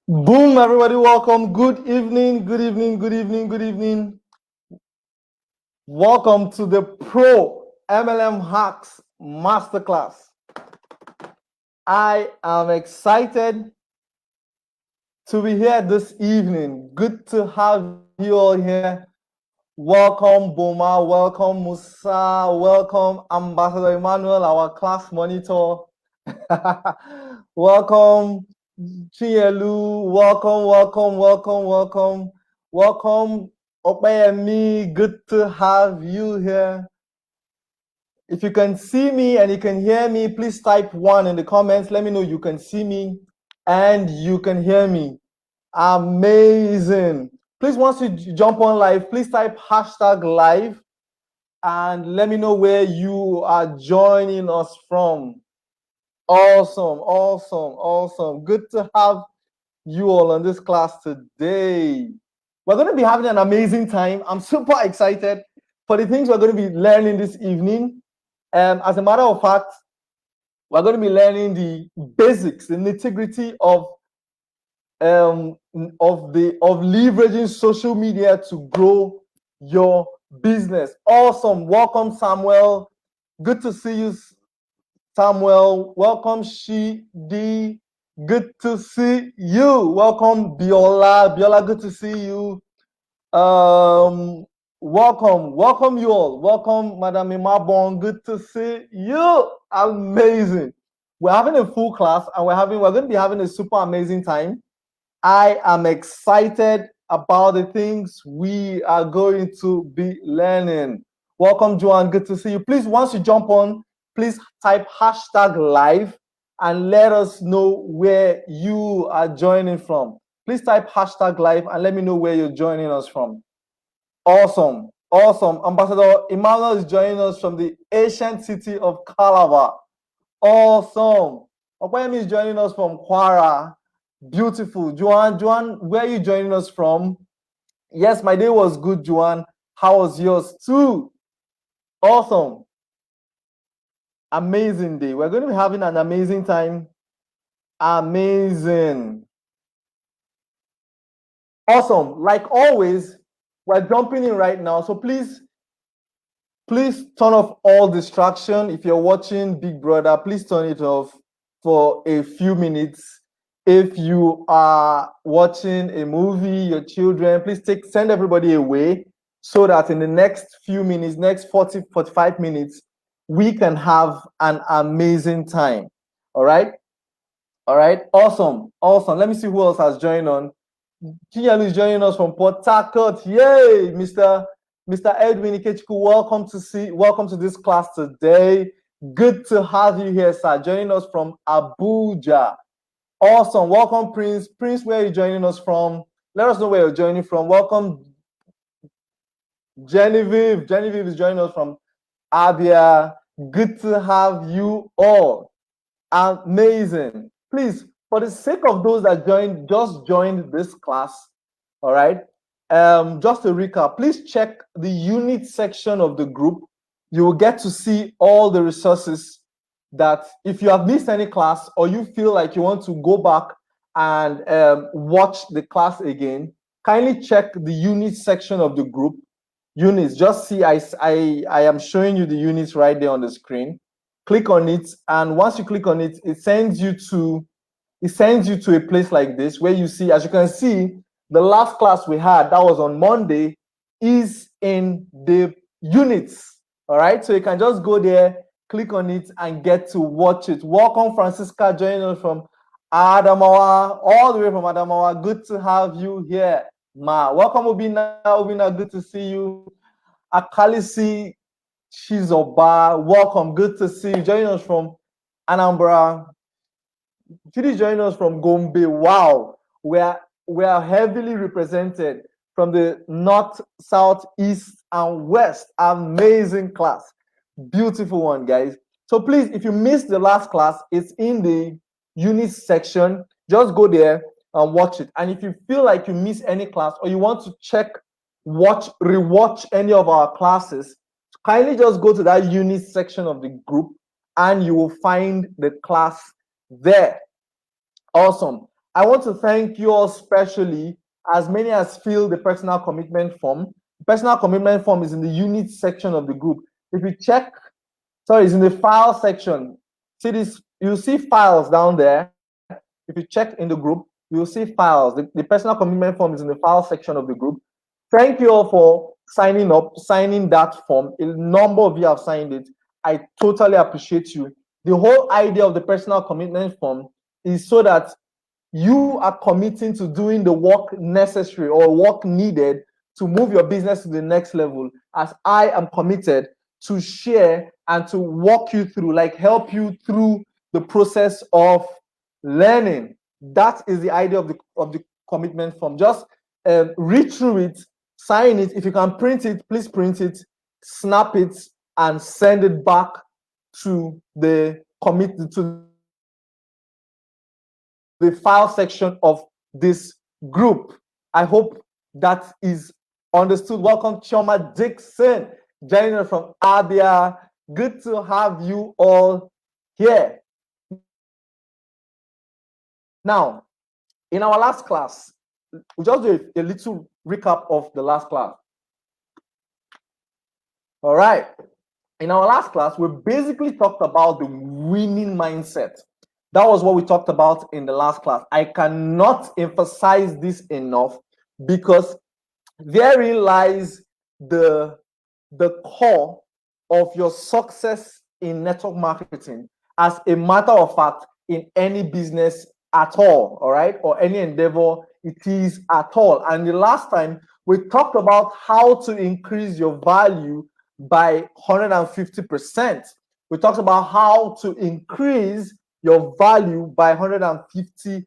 Boom, everybody, welcome. Good evening, good evening, good evening, good evening. Welcome to the Pro MLM Hacks Masterclass. I am excited to be here this evening. Good to have you all here. Welcome, Boma. Welcome, Musa. Welcome, Ambassador Emmanuel, our class monitor. Welcome, Chielu. Welcome, Opeyemi. Good to have you here. If you can see me and you can hear me, please type 1 in the comments. Let me know you can see me and you can hear me. Amazing. Please, once you jump on live, please type #live and let me know where you are joining us from. Awesome. Good to have you all on this class today. We're going to be having an amazing time. I'm super excited for the things we're going to be learning this evening. As a matter of fact, we're going to be learning the basics, the nitty-gritty of leveraging social media to grow your business. Awesome. Welcome, Samuel. Good to see you, Samuel. Welcome, Shidi. Good to see you. Welcome, Biola. Biola, good to see you. Welcome you all. Welcome, Madam Imabon. Good to see you. Amazing. We're having a full class and we're going to be having a super amazing time. I am excited about the things we are going to be learning. Welcome, Joanne. Good to see you. Please, once you jump on, please type #live and let us know where you are joining from. Please type #live and let me know where you're joining us from. Awesome. Ambassador Emmanuel is joining us from the ancient city of Calabar. Awesome. Okwayemi is joining us from Kwara. Beautiful. Joanne, where are you joining us from? Yes, my day was good, Joanne. How was yours too? Awesome. Amazing day. We're going to be having an amazing time. Amazing. Awesome. Like always, we're jumping in right now. So please turn off all distraction. If you're watching Big Brother, please turn it off for a few minutes. If you are watching a movie, your children, please send everybody away so that in the next few minutes, next 45 minutes, we can have an amazing time. All right? Awesome. Let me see who else has joined on. Chinyelu is joining us from Port Harcourt. Yay, Mr. Edwin Ikechukwu, welcome to this class today. Good to have you here, sir. Joining us from Abuja. Awesome. Welcome, Prince. Prince, where are you joining us from? Let us know where you're joining from. Welcome, Genevieve. Genevieve is joining us from Abia. Good to have you all. Amazing. Please, for the sake of those that just joined this class, all right, just to recap, please check the unit section of the group. You will get to see all the resources that if you have missed any class or you feel like you want to go back and watch the class again, kindly check the unit section of the group. Units, just see, I am showing you the units right there on the screen. Click on it, and once you click on it, it sends you to a place like this where you see, as you can see, the last class we had that was on Monday is in the units. All right, so you can just go there, click on it, and get to watch it. Welcome, Francisca, joining us from Adamawa, all the way from Adamawa. Good to have you here, Ma. Welcome, Obina. Obina, good to see you. Akalisi Chizoba, welcome. Good to see you. Joining us from Anambra. Chidi joining us from Gombe. Wow, we are heavily represented from the north, south, east, and west. Amazing class. Beautiful one, guys. So please, if you missed the last class, it's in the units section. Just go there and watch it. And if you feel like you miss any class or you want to rewatch any of our classes, kindly just go to that units section of the group and you will find the class there. Awesome. I want to thank you all specially, as many as fill the personal commitment form. The personal commitment form is in the unit section of the group. If you check, sorry, it's in the file section. See this, you see files down there. If you check in the group, you'll see files. The personal commitment form is in the file section of the group. Thank you all for signing up, signing that form. A number of you have signed it. I totally appreciate you. The whole idea of the personal commitment form is so that you are committing to doing the work necessary or work needed to move your business to the next level, as I am committed to share and to walk you through, like help you through the process of learning. That is the idea of the commitment form. Just read through it, sign it. If you can print it, please print it, snap it, and send it back to the the file section of this group. I hope that is understood. Welcome, Chioma Dixon, joining us from Abia. Good to have you all here. Now, in our last class, we just do a little recap of the last class. All right. In our last class, we basically talked about the winning mindset. That was what we talked about in the last class. I cannot emphasize this enough, because therein lies the core of your success in network marketing, as a matter of fact, in any business at all right, or any endeavor it is at all. And the last time we talked about how to increase your value by 150%. We talked about how to increase your value by 150%.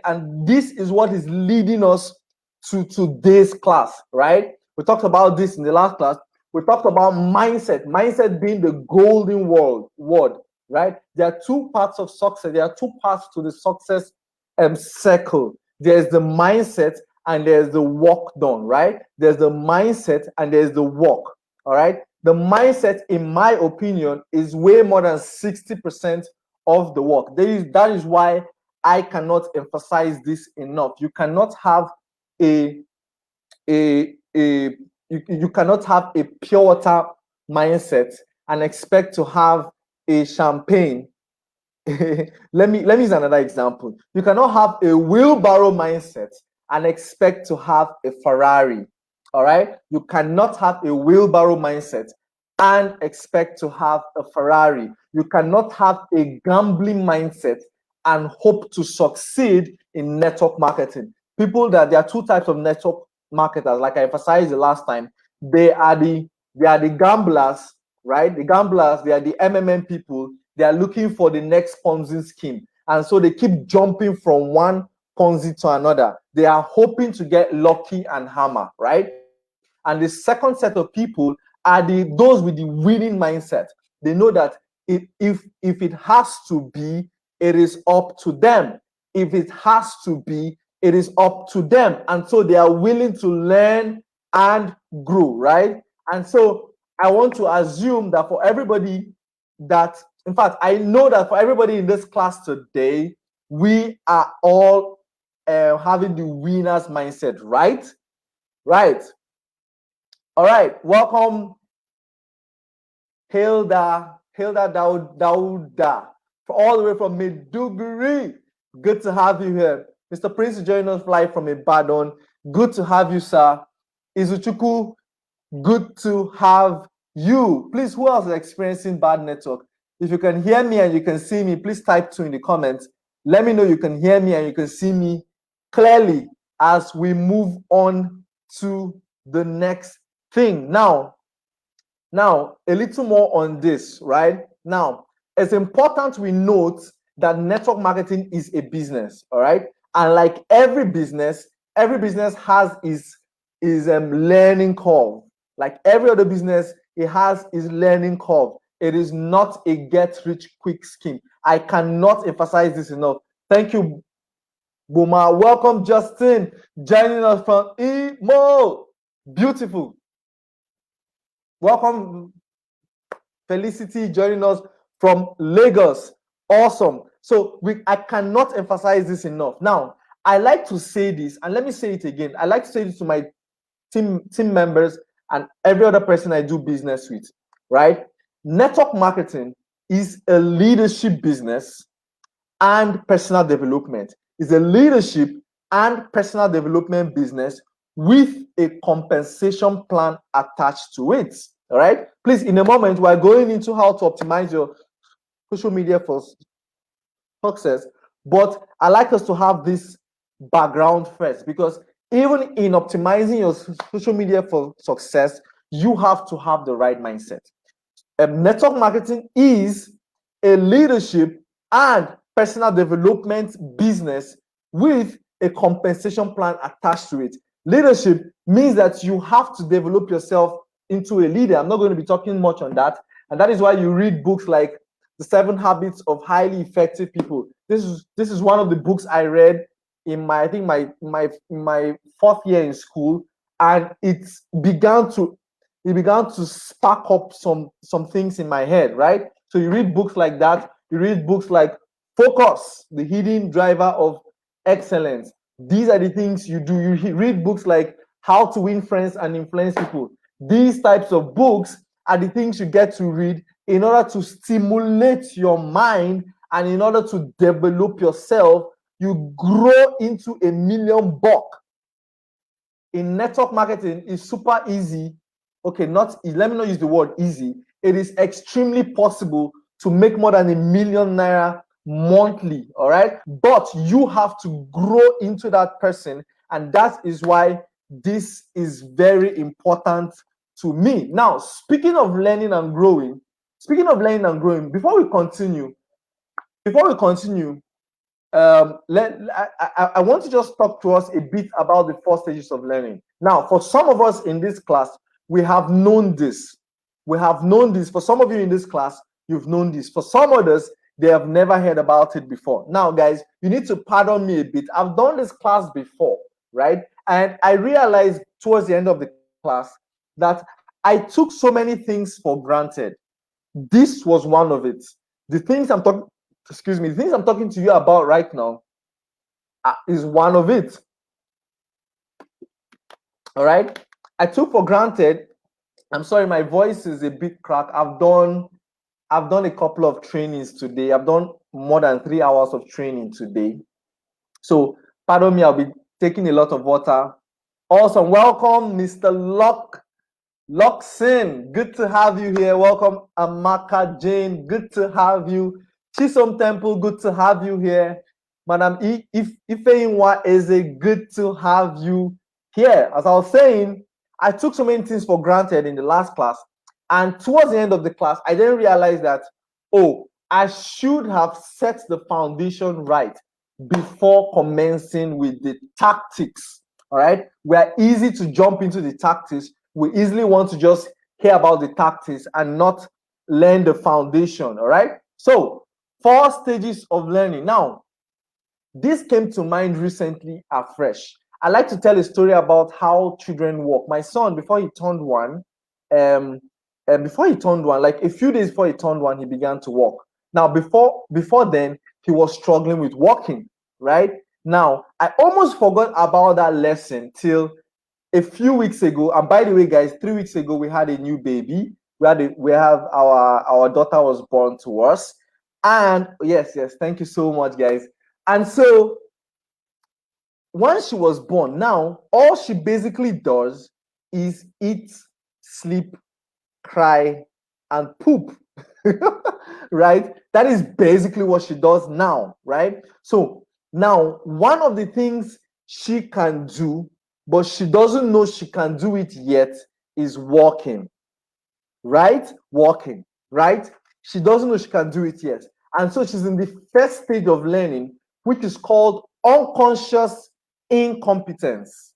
And this is what is leading us to today's class, right? We talked about this in the last class. We talked about mindset being the golden word, right? There are two parts of success. There are two parts to the success circle. There's the mindset and there's the work done, right? There's the mindset and there's the work, all right? The mindset, in my opinion, is way more than 60% of the work. That is why I cannot emphasize this enough. You cannot have you cannot have a pure water mindset and expect to have a champagne. let me use another example. You cannot have a wheelbarrow mindset and expect to have a Ferrari. All right, you cannot have a wheelbarrow mindset and expect to have a Ferrari. You cannot have a gambling mindset and hope to succeed in network marketing. There are two types of network marketers, like I emphasized the last time. They are the gamblers, right? The gamblers, they are the MMM people. They are looking for the next Ponzi scheme, and so they keep jumping from one Ponzi to another. They are hoping to get lucky and hammer, right? And the second set of people are those with the winning mindset. They know that if it has to be, it is up to them. If it has to be, it is up to them. And so they are willing to learn and grow, right? And so I want to assume that for everybody in fact, I know that for everybody in this class today, we are all having the winner's mindset, right? Right. All right. Welcome, Hilda Dauda, all the way from Maiduguri. Good to have you here. Mr. Prince is joining us live from Ibadan. Good to have you, sir. Izuchuku, good to have you. Please, who else is experiencing bad network? If you can hear me and you can see me, please type 2 in the comments. Let me know you can hear me and you can see me clearly as we move on to the next thing. Now, a little more on this, right? Now, it's important we note that network marketing is a business, all right? And like every business has its learning curve. Like every other business, it has its learning curve. It is not a get-rich-quick scheme. I cannot emphasize this enough. Thank you, Boma. Welcome, Justin, joining us from Imo. Beautiful. Welcome, Felicity, joining us from Lagos. Awesome. So I cannot emphasize this enough. Now, I like to say this, and let me say it again. I like to say this to my team members and every other person I do business with, right? Network marketing is a leadership business and personal development. It's a leadership and personal development business with a compensation plan attached to it. All right. Please, in a moment, we're going into how to optimize your social media for success. But I like us to have this background first, because even in optimizing your social media for success, you have to have the right mindset. Network marketing is a leadership and personal development business with a compensation plan attached to it. Leadership means that you have to develop yourself into a leader. I'm not going to be talking much on that. And that is why you read books like The 7 Habits of Highly Effective People. This is one of the books I read in my 4th year in school, and it began to spark up some things in my head, right? So you read books like that. You read books like Focus, the Hidden Driver of Excellence. These are the things you do. You read books like How to Win Friends and Influence People. These types of books are the things you get to read in order to stimulate your mind and in order to develop yourself. You grow into a $1 million. In network marketing, it's super easy. Okay, let me not use the word easy. It is extremely possible to make more than ₦1 million monthly, all right? But you have to grow into that person, and that is why this is very important to me. Now, speaking of learning and growing, before we continue, I want to just talk to us a bit about the 4 stages of learning. Now, for some of us in this class, we have known this. For some of you in this class, you've known this. For some others, they have never heard about it before. Now, guys, you need to pardon me a bit. I've done this class before, right? And I realized towards the end of the class that I took so many things for granted. This was one of it. The things I'm talking to you about right now is one of it. All right. I took for granted. I'm sorry, my voice is a bit cracked. I've done a couple of trainings today. I've done more than 3 hours of training today. So pardon me, I'll be taking a lot of water. Awesome. Welcome, Mr. Loxin. Good to have you here. Welcome, Amaka Jane. Good to have you. Chisom Temple, good to have you here. Madam Ifeinwa is a good to have you here. As I was saying, I took so many things for granted in the last class, and towards the end of the class, I didn't realize that, I should have set the foundation right before commencing with the tactics. All right, we are easy to jump into the tactics. We easily want to just hear about the tactics and not learn the foundation. All right, so 4 stages of learning. Now, this came to mind recently afresh. I like to tell a story about how children walk. My son, before he turned 1, like a few days before he turned 1, he began to walk. Now, before then, he was struggling with walking, right? Now, I almost forgot about that lesson till a few weeks ago. And by the way, guys, 3 weeks ago, we had a new baby. We have our daughter was born to us. And yes, thank you so much, guys. And so once she was born, now all she basically does is eat, sleep, cry, and poop. Right? That is basically what she does now, right? So now one of the things she can do, but she doesn't know she can do it yet, is walking. Right? Walking, right? She doesn't know she can do it yet. And so she's in the first stage of learning, which is called unconscious incompetence.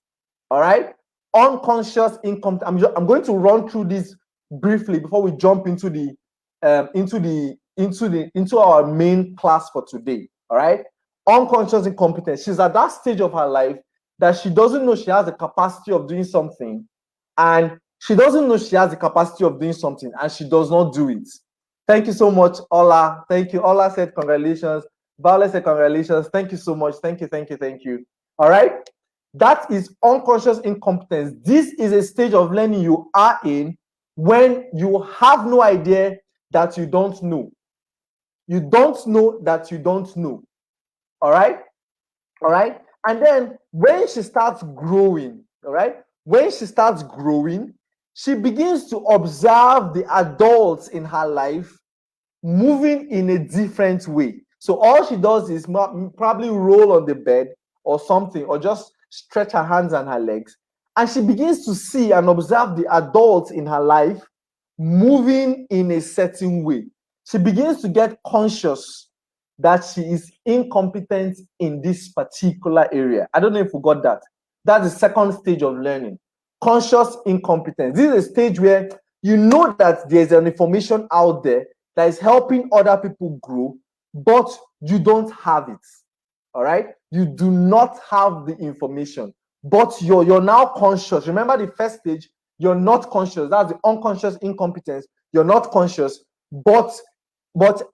All right? Unconscious incompetence. I'm going to run through this briefly before we jump into our main class for today. All right? Unconscious incompetence. She's at that stage of her life that she doesn't know she has the capacity of doing something, and she doesn't know she has the capacity of doing something, and she does not do it. Thank you so much, Ola. Thank you. Ola said, congratulations. Violet said, congratulations. Thank you so much. Thank you, thank you, thank you. All right. That is unconscious incompetence. This is a stage of learning you are in when you have no idea that you don't know. You don't know that you don't know. All right. All right. And then when she starts growing, all right, when she starts growing, she begins to observe the adults in her life moving in a different way. So all she does is probably roll on the bed or something, or just stretch her hands and her legs. And she begins to see and observe the adults in her life moving in a certain way. She begins to get conscious that she is incompetent in this particular area. I don't know if you got that. That's the second stage of learning. Conscious incompetence. This is a stage where you know that there's an information out there that is helping other people grow, but you don't have it. All right? You do not have the information, but you're now conscious. Remember the first stage, you're not conscious. That's the unconscious incompetence. You're not conscious, but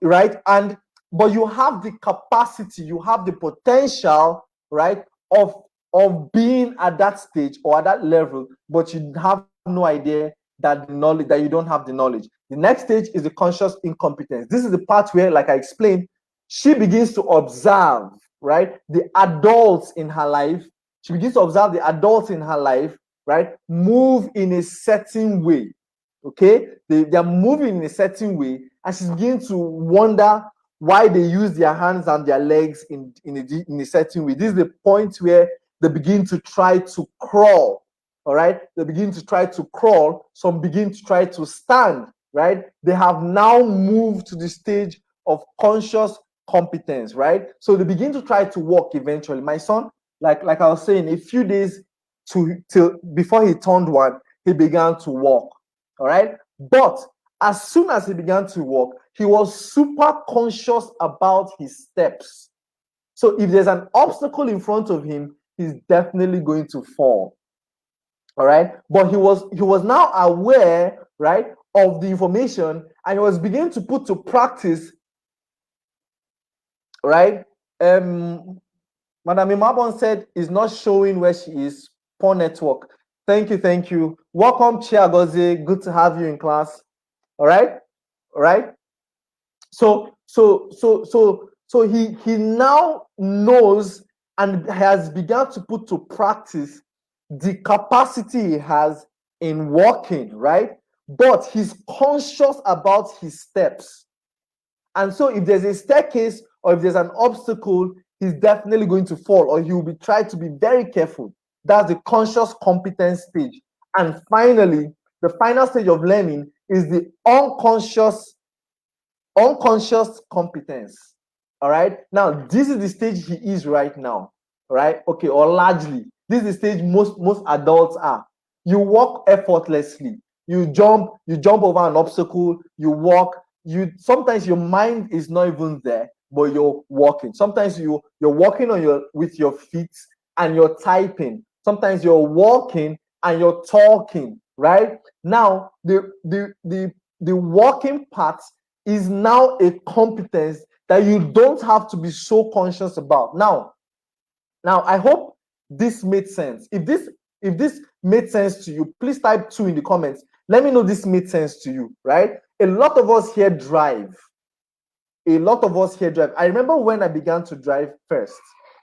right, and but you have the capacity, you have the potential, right, of being at that stage or at that level, but you have no idea that the knowledge, that you don't have the knowledge. The next stage is the conscious incompetence. This is the part where, like I explained, she begins to observe, right, the adults in her life. She begins to observe the adults in her life, right, move in a certain way. Okay, they're moving in a certain way, and she's beginning to wonder why they use their hands and their legs in a certain way. This is the point where they begin to try to crawl. All right, they begin to try to crawl. Some begin to try to stand. Right, they have now moved to the stage of conscious competence. Right, so they begin to try to walk eventually. My son, like I was saying, a few days till before he turned 1, he began to walk. All right, but as soon as he began to walk, he was super conscious about his steps. So if there's an obstacle in front of him, he's definitely going to fall. All right, but he was now aware, right, of the information, and he was beginning to put to practice, right. Madam Imabon said is not showing where she is. Poor network. Thank you. Welcome, Chiagozie. Good to have you in class. All right. So he now knows and has begun to put to practice the capacity he has in walking, right? But he's conscious about his steps. And so if there's a staircase or if there's an obstacle, he's definitely going to fall, or he will be trying to be very careful. That's the conscious competence stage. And finally, the final stage of learning is the unconscious competence. All right, now this is the stage he is right now, right? Okay, or largely this is the stage most adults are. You walk effortlessly, you jump over an obstacle, you walk, sometimes your mind is not even there, but you're walking. Sometimes you're walking on with your feet and you're typing. Sometimes you're walking and you're talking. Right now, the walking part is now a competence that you don't have to be so conscious about. Now I hope this made sense. If this made sense to you, please type 2 in the comments. Let me know this made sense to you, right? A lot of us here drive. I remember when I began to drive first,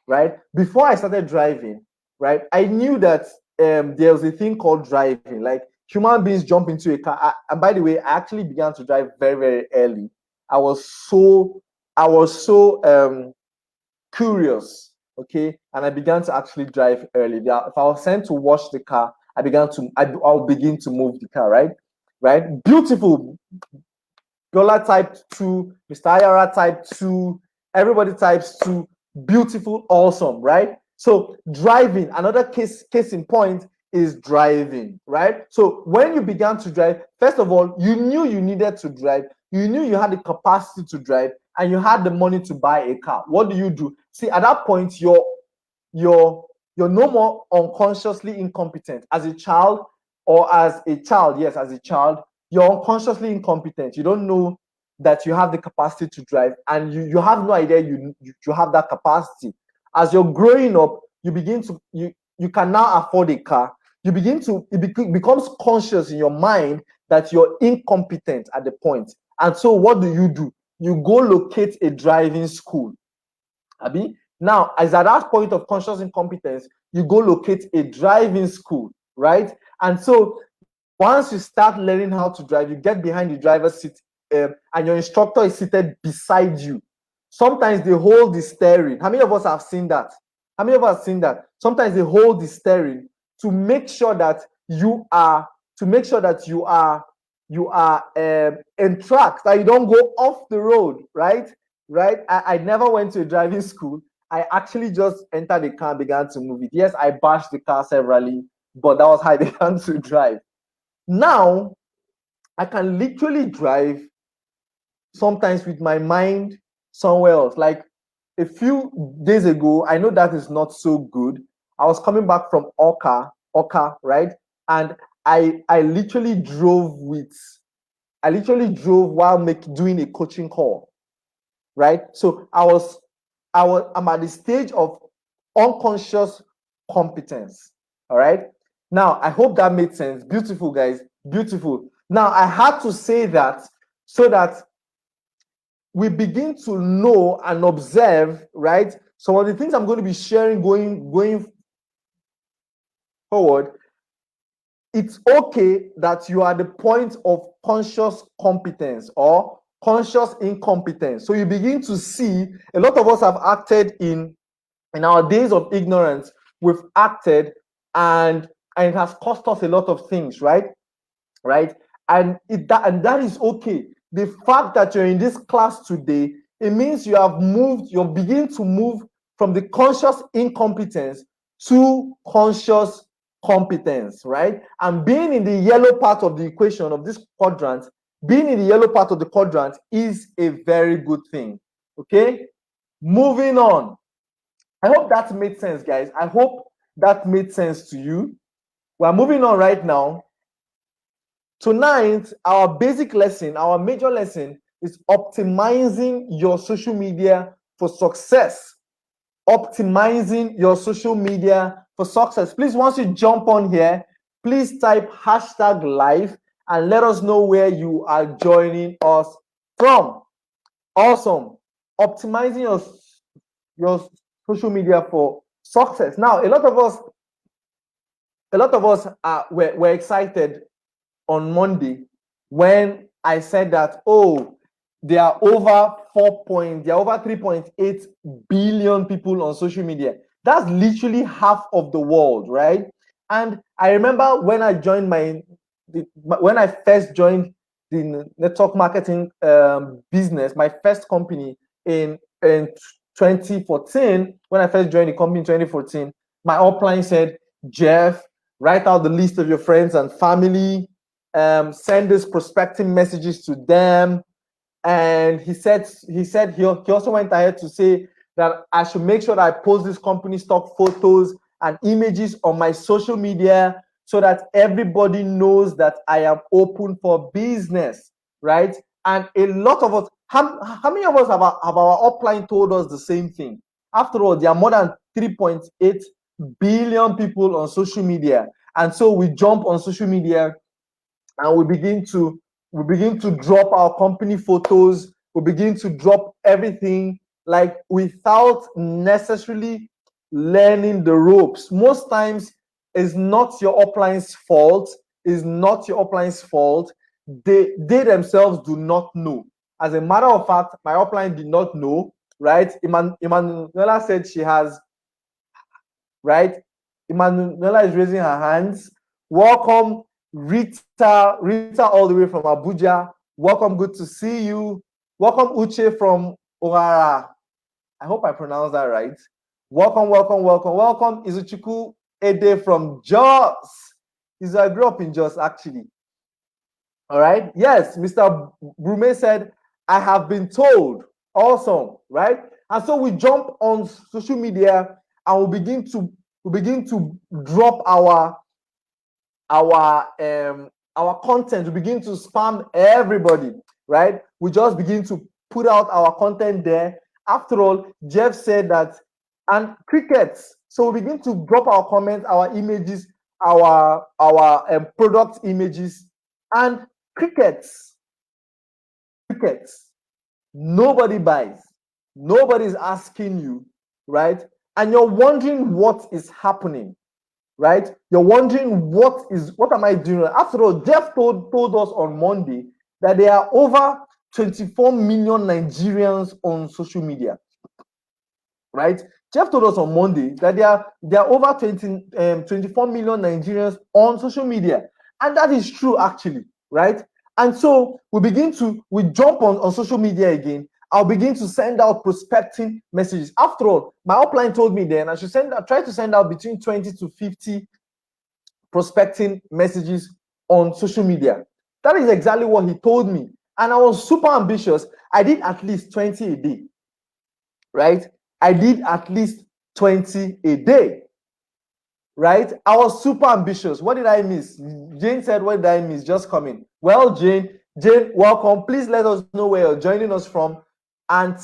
right? Before I started driving, right, I knew that there was a thing called driving. Like, human beings jump into a car. And by the way, I actually began to drive very, very early. I was so curious, okay, and I began to actually drive early. If I was sent to wash the car, I'll begin to move the car, right? Beautiful. Gola type 2, Mr. Ayara type 2, everybody types 2. Beautiful, awesome, right? So driving, another case in point is driving, right? So when you began to drive, first of all, you knew you needed to drive, you knew you had the capacity to drive, and you had the money to buy a car. What do? See, at that point, you're no more unconsciously incompetent. As a child, you're unconsciously incompetent. You don't know that you have the capacity to drive, and you have no idea you have that capacity. As you're growing up, you begin to you can now afford a car. You begin to becomes conscious in your mind that you're incompetent at the point. And so what do? You go locate a driving school. Abi? Now, as at that point of conscious incompetence, you go locate a driving school, right? And so once you start learning how to drive, you get behind the driver's seat, and your instructor is seated beside you. Sometimes they hold the steering. How many of us have seen that? How many of us have seen that? Sometimes they hold the steering to make sure that you are entrapped, that you don't go off the road, right? Right? I never went to a driving school. I actually just entered the car and began to move it. Yes, I bashed the car severally, but that was how I began to drive. Now, I can literally drive sometimes with my mind somewhere else. Like a few days ago, I know that is not so good. I was coming back from Oka, right? And I literally drove while doing a coaching call, right? So I'm at the stage of unconscious competence. All right. Now, I hope that made sense. Beautiful, guys. Beautiful. Now, I had to say that so that we begin to know and observe, right? Some of the things I'm going to be sharing going forward. It's okay that you are at the point of conscious competence or conscious incompetence. So you begin to see a lot of us have acted in our days of ignorance. We've acted and it has cost us a lot of things, right? Right? And that is okay. The fact that you're in this class today, it means you're beginning to move from the conscious incompetence to conscious competence, right? And being in the yellow part of the equation of this quadrant, being in the yellow part of the quadrant is a very good thing. Okay? Moving on. I hope that made sense, guys. I hope that made sense to you. We're moving on right now. Tonight, our basic lesson, our major lesson is optimizing your social media for success. Optimizing your social media for success. Please, once you jump on here, please type #live and let us know where you are joining us from. Awesome. Optimizing your social media for success. Now, a lot of us were excited on Monday when I said that, there are over 3.8 billion people on social media. That's literally half of the world, right? And I remember when I first joined the network marketing business, my first company in 2014, when I first joined the company in 2014, my upline said, Jeff, write out the list of your friends and family, send these prospecting messages to them. And he also went ahead to say that I should make sure that I post this company stock photos and images on my social media so that everybody knows that I am open for business, right? And a lot of us, how many of us have our upline told us the same thing? After all, there are more than 3.8 billion people on social media. And so we jump on social media and we begin to drop our company photos. We begin to drop everything, like, without necessarily learning the ropes. Most times it's not your upline's fault. It's not your upline's fault. They themselves do not know. As a matter of fact, my upline did not know, right? Emanuela said she has, right? Emanuela is raising her hands. Welcome, Rita all the way from Abuja. Welcome, good to see you. Welcome, Uche from Ohara. I hope I pronounced that right. Welcome, Izuchukwu Ede from Jos. I grew up in Jos, actually. All right. Yes, Mr. Brume said, I have been told. Awesome, right? And so we jump on social media and we begin to drop our content. We begin to spam everybody. right? We just begin to put out our content there. After all, Jeff said that, and crickets. So we begin to drop our comments, our images, our product images, and crickets. Crickets. Nobody buys. Nobody's asking you, right? And you're wondering what is happening, right? You're wondering what am I doing? After all, Jeff told us on Monday that there are over 24 million Nigerians on social media, right? Jeff told us on Monday that there are over 24 million Nigerians on social media, and that is true actually, right? And so we jump on social media again. I'll begin to send out prospecting messages. After all, my upline told me then I should try to send out between 20 to 50 prospecting messages on social media. That is exactly what he told me. And I was super ambitious. I did at least 20 a day, right? I did at least 20 a day, right? I was super ambitious. What did I miss? Jane said, what did I miss? Just coming. Well, Jane, welcome. Please let us know where you're joining us from and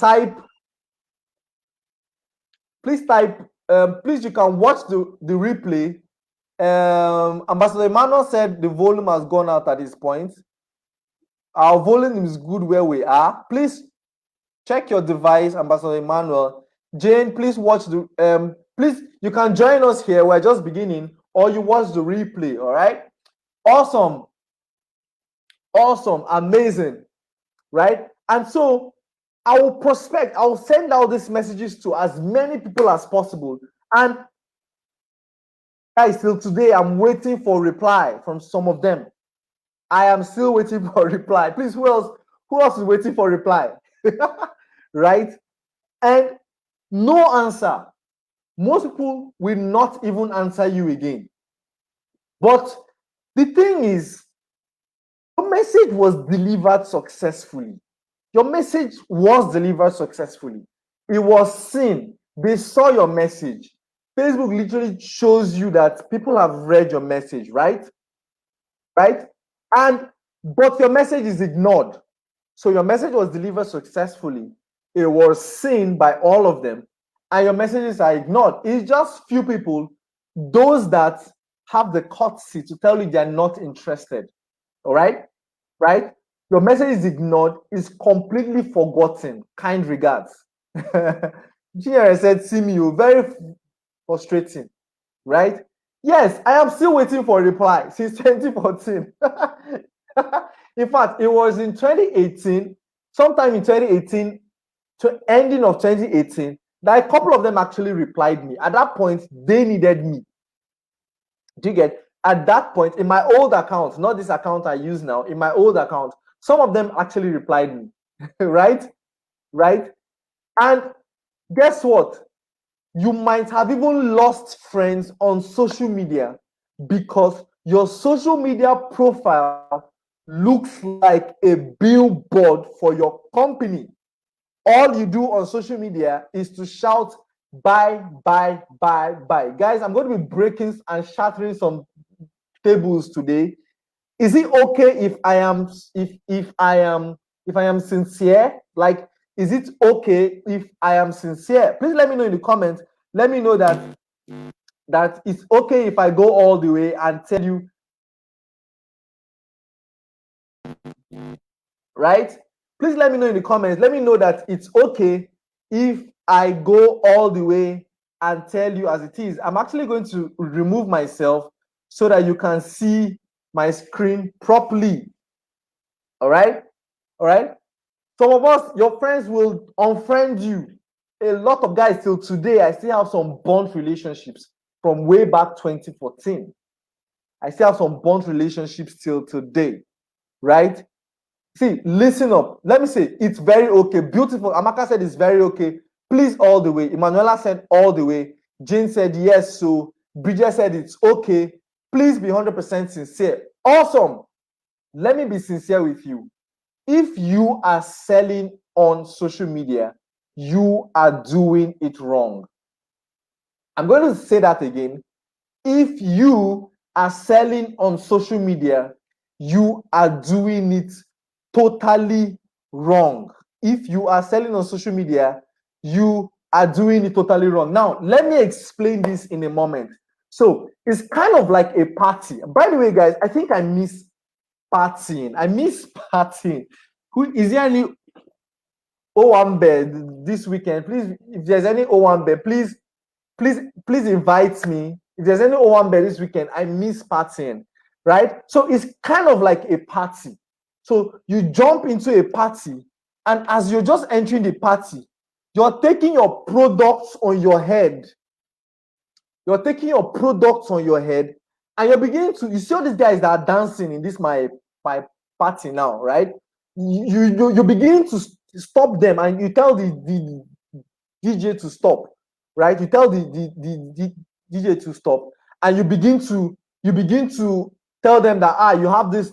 please you can watch the replay. Ambassador Emmanuel said the volume has gone out at this point. Our volume is good where we are. Please check your device, Ambassador Emmanuel. Jane, please watch please, you can join us here. We're just beginning, or you watch the replay, all right? Awesome, amazing, right? And so I will send out these messages to as many people as possible. And guys, till today, I'm waiting for a reply from some of them. I am still waiting for a reply. Please, who else is waiting for a reply? Right? And no answer. Most people will not even answer you again. But the thing is, your message was delivered successfully. Your message was delivered successfully. It was seen. They saw your message. Facebook literally shows you that people have read your message, right? Right? But your message is ignored. So your message was delivered successfully. It was seen by all of them, and your messages are ignored. It's just few people, those that have the courtesy to tell you they're not interested. All right? Right? Your message is ignored, is completely forgotten. Kind regards. Junior said, see me, you're very frustrating, right? Yes, I am still waiting for a reply since 2014. In fact, it was in 2018, sometime in 2018, to ending of 2018, that a couple of them actually replied me. At that point, they needed me. Do you get? At that point, in my old account, not this account I use now, in my old account, some of them actually replied me, right? Right? And guess what? You might have even lost friends on social media because your social media profile looks like a billboard for your company. All you do on social media is to shout buy, buy, buy, buy. Guys, I'm going to be breaking and shattering some tables today. Is it okay if I am sincere? Like, is it okay if I am sincere? Please let me know in the comments. Let me know that it's okay if I go all the way and tell you, right? Please let me know in the comments. Let me know that it's okay if I go all the way and tell you as it is. I'm actually going to remove myself so that you can see my screen properly. All right? All right? Some of us, your friends will unfriend you. A lot of guys till today, I still have some bond relationships from way back 2014. I still have some bond relationships till today, right? See, listen up. Let me say, it's very okay. Beautiful. Amaka said it's very okay. Please, all the way. Emanuela said all the way. Jane said yes. So Bridget said it's okay. Please be 100% sincere. Awesome. Let me be sincere with you. If you are selling on social media, you are doing it wrong. I'm going to say that again. If you are selling on social media, you are doing it totally wrong. If you are selling on social media, you are doing it totally wrong. Now, let me explain this in a moment. So it's kind of like a party. By the way, guys, I think I miss partying. I miss partying. Is there any Owambe this weekend? Please, if there's any Owambe, please invite me. If there's any Owambe this weekend, I miss partying, right? So it's kind of like a party. So you jump into a party, and as you're just entering the party, you're taking your products on your head. You're taking your products on your head, and you're beginning to, you see all these guys that are dancing in this my party now, right? You're beginning to stop them, and you tell the DJ to stop, right? You tell the DJ to stop, and you begin to tell them that you have this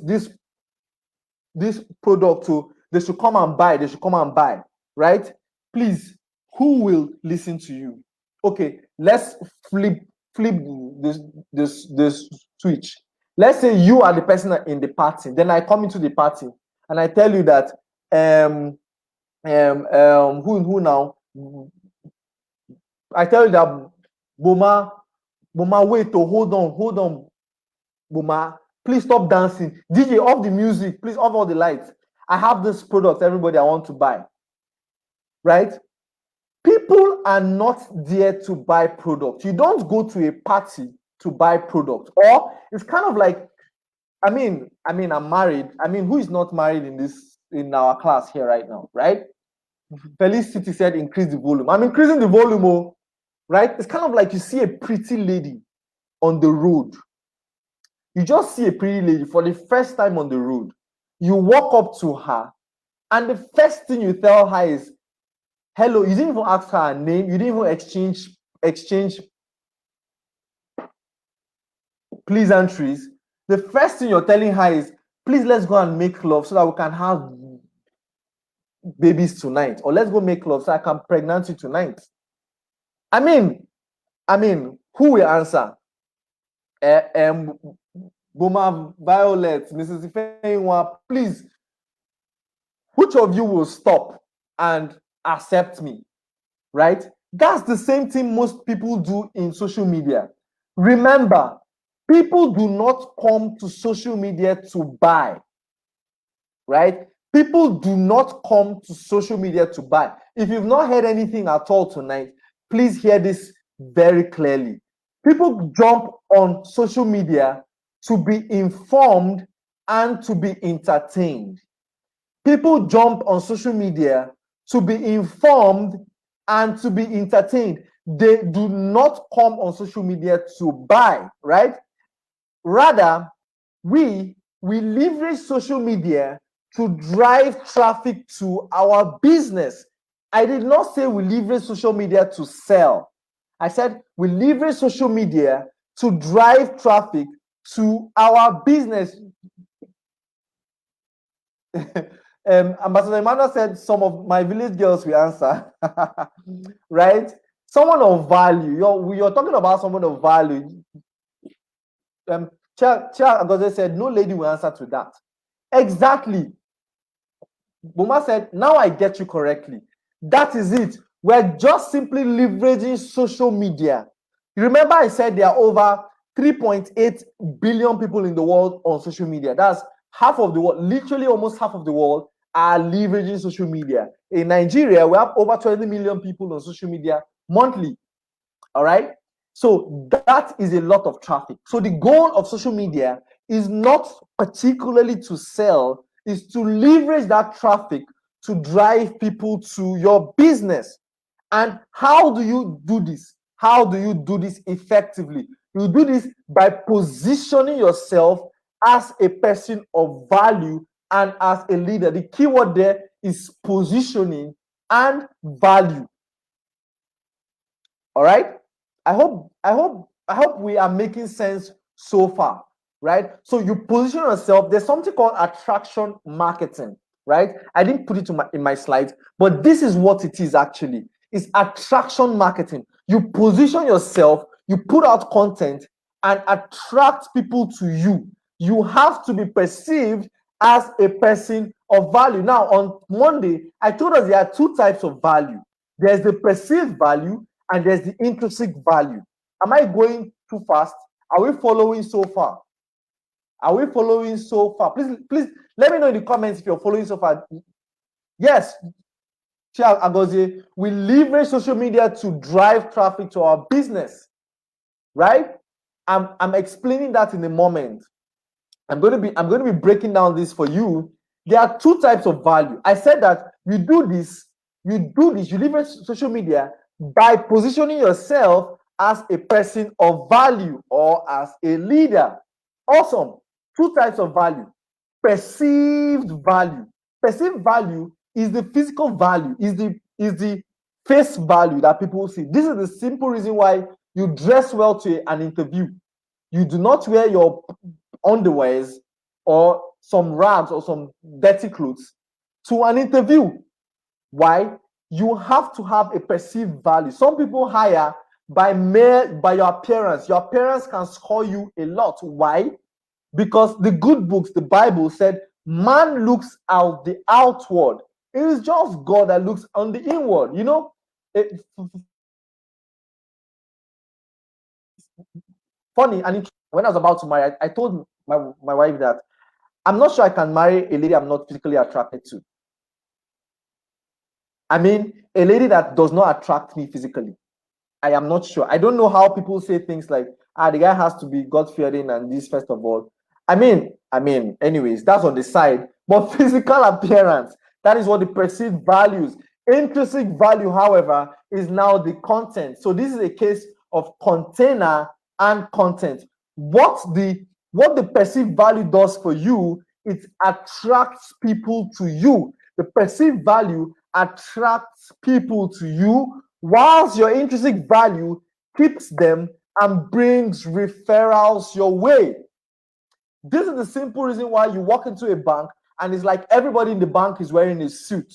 product, so they should come and buy, right? Please, who will listen to you? Okay, let's flip this switch. Let's say you are the person in the party. Then I come into the party and I tell you that who now? I tell you that Boma, wait, hold on, Boma, please stop dancing. DJ, off the music, please off all the lights. I have this product, everybody, I want to buy. Right? People are not there to buy product. You don't go to a party to buy product. Or it's kind of like, I'm married. Who is not married in our class here right now, right? Felicity said increase the volume. I'm increasing the volume, right? It's kind of like you see a pretty lady on the road. You just see a pretty lady for the first time on the road. You walk up to her, and the first thing you tell her is, hello. You didn't even ask her name. You didn't even exchange pleasantries. The first thing you're telling her is, please, let's go and make love so that we can have babies tonight. Or let's go make love so I can pregnant you tonight. Who will answer? Boma Violet, Mrs. Ifeanyiwa, please, which of you will stop and accept me, right? That's the same thing most people do in social media. Remember, people do not come to social media to buy, right? People do not come to social media to buy. If you've not heard anything at all tonight, please hear this very clearly. People jump on social media to be informed and to be entertained. People jump on social media to be informed and to be entertained. They do not come on social media to buy, right? Rather, we leverage social media to drive traffic to our business. I did not say we leverage social media to sell. I said we leverage social media to drive traffic to our business. Ambassador Emmanuel said some of my village girls will answer. Right? Someone of value. You're talking about someone of value. Chia Agoze said no lady will answer to that. Exactly. Boma said, now I get you correctly. That is it. We're just simply leveraging social media. Remember I said there are over 3.8 billion people in the world on social media. That's half of the world, literally almost half of the world are leveraging social media. In Nigeria, we have over 20 million people on social media monthly. All right? So that is a lot of traffic. So the goal of social media is not particularly to sell, is to leverage that traffic to drive people to your business. And how do you do this? How do you do this effectively? You do this by positioning yourself as a person of value and as a leader. The key word there is positioning and value. All right? I hope we are making sense so far, right? So you position yourself. There's something called attraction marketing, right? I didn't put it in my slides, but this is what it is actually. It's attraction marketing. You position yourself, you put out content and attract people to you. You have to be perceived as a person of value. Now, on Monday, I told us there are two types of value. There's the perceived value and there's the intrinsic value. Am I going too fast? Are we following so far? Are we following so far? Please let me know in the comments if you're following so far. Yes, Agozie, we leverage social media to drive traffic to our business, right? I'm explaining that in a moment. I'm going to be breaking down this for you. There are two types of value. I said that you leverage social media by positioning yourself as a person of value or as a leader. Awesome. Two types of value. Perceived value. Perceived value is the physical value, is the face value that people see. This is the simple reason why you dress well to an interview. You do not wear your underwears or some rags or some dirty clothes to an interview. Why? You have to have a perceived value. Some people hire by your appearance. Your appearance can score you a lot. Why? Because the good books, the Bible said, man looks out the outward. It is just God that looks on the inward. You know, funny, and when I was about to marry, I told my wife that I'm not sure I can marry a lady I'm not physically attracted to. I mean, a lady that does not attract me physically. I am not sure. I don't know how people say things like, the guy has to be God-fearing and this, first of all. I mean, anyways, that's on the side. But physical appearance, that is what the perceived values. Intrinsic value, however, is now the content. So this is a case of container and content. What the perceived value does for you, it attracts people to you. The perceived value attracts people to you, whilst your intrinsic value keeps them and brings referrals your way. This is the simple reason why you walk into a bank and it's like everybody in the bank is wearing a suit.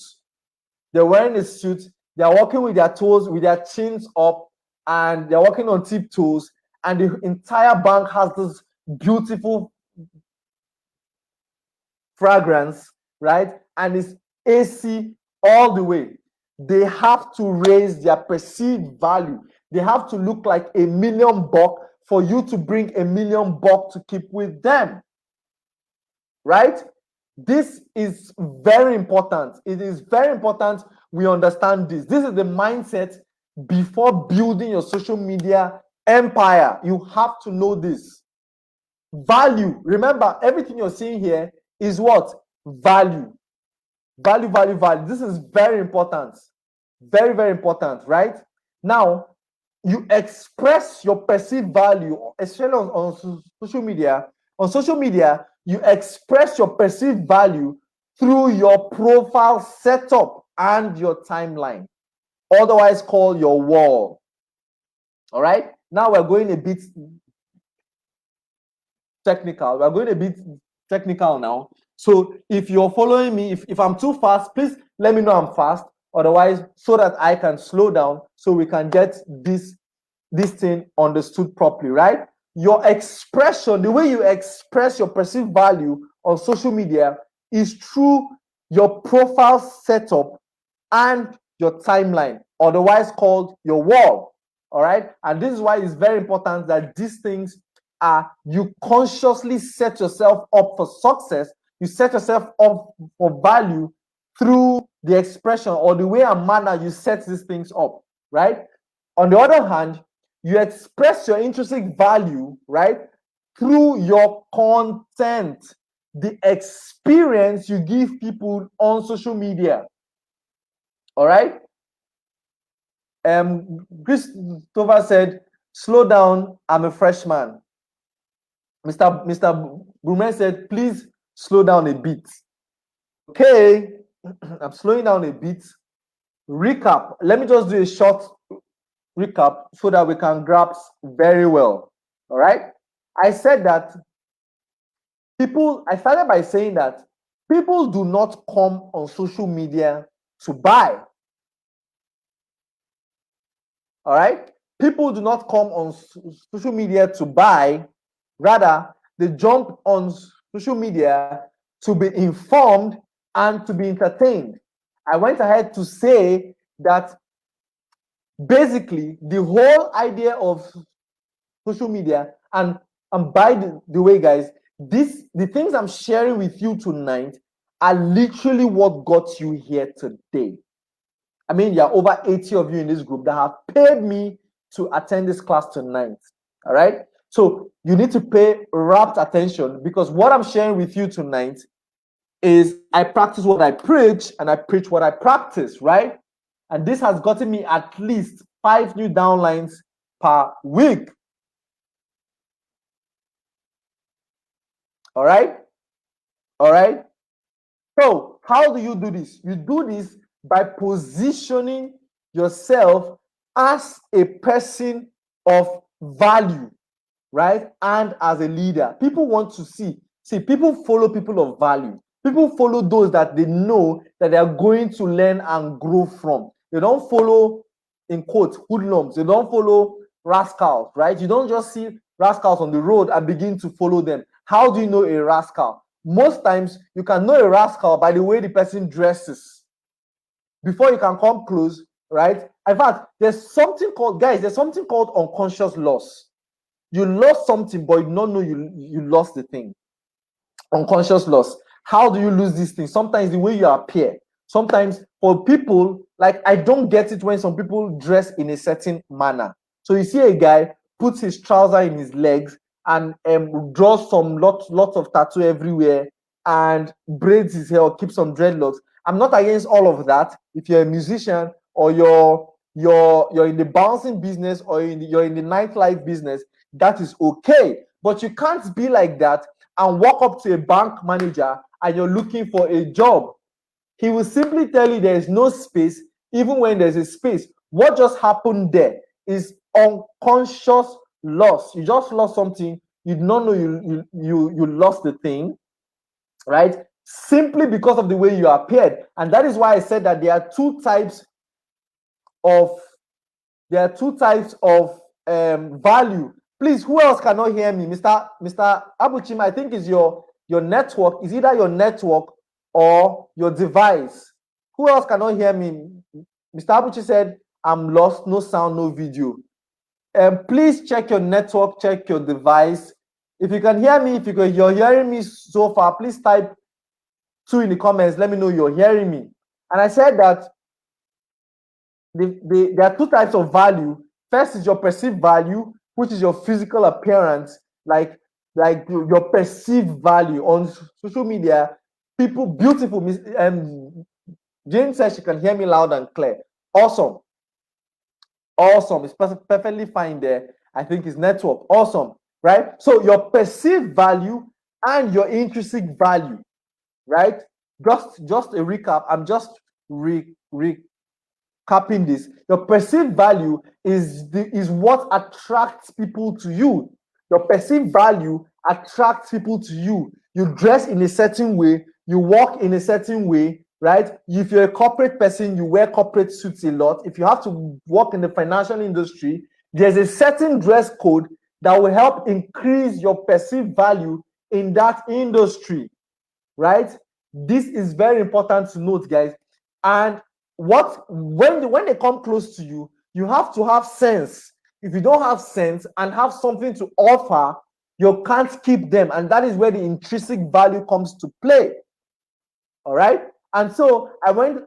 They're wearing a suit, they're walking with their toes, with their chins up, and they're walking on tiptoes, and the entire bank has this beautiful fragrance, right? And it's AC all the way. They have to raise their perceived value. They have to look like $1 million for you to bring $1 million to keep with them, right? This is very important. It is very important we understand this. This is the mindset before building your social media empire. You have to know this. Value. Remember, everything you're seeing here is what? Value. Value, value, value. This is very important. Very, very important, right? Now, you express your perceived value, especially on social media. On social media, you express your perceived value through your profile setup and your timeline, otherwise called your wall. All right? Now we're going a bit technical. We're going a bit technical now. So if you're following me, if I'm too fast, please let me know I'm fast. Otherwise, so that I can slow down so we can get this thing understood properly, right? Your expression, the way you express your perceived value on social media is through your profile setup and your timeline, otherwise called your wall. All right. And this is why it's very important that these things are, you consciously set yourself up for success. You set yourself up for value through the expression or the way and manner you set these things up, right? On the other hand, you express your intrinsic value, right, through your content, the experience you give people on social media. All right? Christopher said, slow down, I'm a freshman. Mr. Brumen said, please slow down a bit. Okay, I'm slowing down a bit. Recap. Let me just do a short recap so that we can grasp very well. All right. I said that I started by saying that people do not come on social media to buy. All right. People do not come on social media to buy. Rather, they jump on social media to be informed and to be entertained. I went ahead to say that basically the whole idea of social media, and by the way, guys, the things I'm sharing with you tonight are literally what got you here today. I mean, there are over 80 of you in this group that have paid me to attend this class tonight. All right. So you need to pay rapt attention, because what I'm sharing with you tonight is I practice what I preach and I preach what I practice, right? And this has gotten me at least 5 new downlines per week. All right. All right. So how do you do this? You do this by positioning yourself as a person of value, right? And as a leader. People want to see people follow people of value. People follow those that they know that they are going to learn and grow from. They don't follow, in quotes, hoodlums. They don't follow rascals, right? You don't just see rascals on the road and begin to follow them. How do you know a rascal? Most times you can know a rascal by the way the person dresses before you can come close, right? In fact, there's something called unconscious loss. You lost something, but you don't know you lost the thing. Unconscious loss. How do you lose this thing? Sometimes the way you appear. Sometimes for people, like, I don't get it when some people dress in a certain manner. So you see a guy puts his trouser in his legs and draws some lots of tattoo everywhere and braids his hair or keeps some dreadlocks. I'm not against all of that. If you're a musician or you're in the bouncing business or you're in the nightlife business, that is okay. But you can't be like that and walk up to a bank manager and you're looking for a job. He will simply tell you there is no space, even when there's a space. What just happened there is unconscious loss. You just lost something. You did not know you lost the thing, right? Simply because of the way you appeared. And that is why I said that there are two types of value. Please, who else cannot hear me? Mr. Abuchim, I think is your network. Is either your network or your device. Who else cannot hear me? Mr. Abuchi said, I'm lost, no sound, no video. Please check your network, check your device. If you can hear me, you're hearing me so far, please type 2 in the comments. Let me know you're hearing me. And I said that there are 2 types of value. First is your perceived value, which is your physical appearance, like your perceived value on social media. People, beautiful. Jane says she can hear me loud and clear. Awesome. It's perfectly fine there. I think it's network. Awesome, right? So your perceived value and your intrinsic value, right? Just a recap. I'm just recapping this. Your perceived value is what attracts people to you. Your perceived value attracts people to you. You dress in a certain way, you walk in a certain way, right? If you're a corporate person, you wear corporate suits a lot. If you have to work in the financial industry, there's a certain dress code that will help increase your perceived value in that industry, right? This is very important to note, guys. And when they come close to you, you have to have sense. If you don't have sense and have something to offer, you can't keep them, and that is where the intrinsic value comes to play. All right. And so I went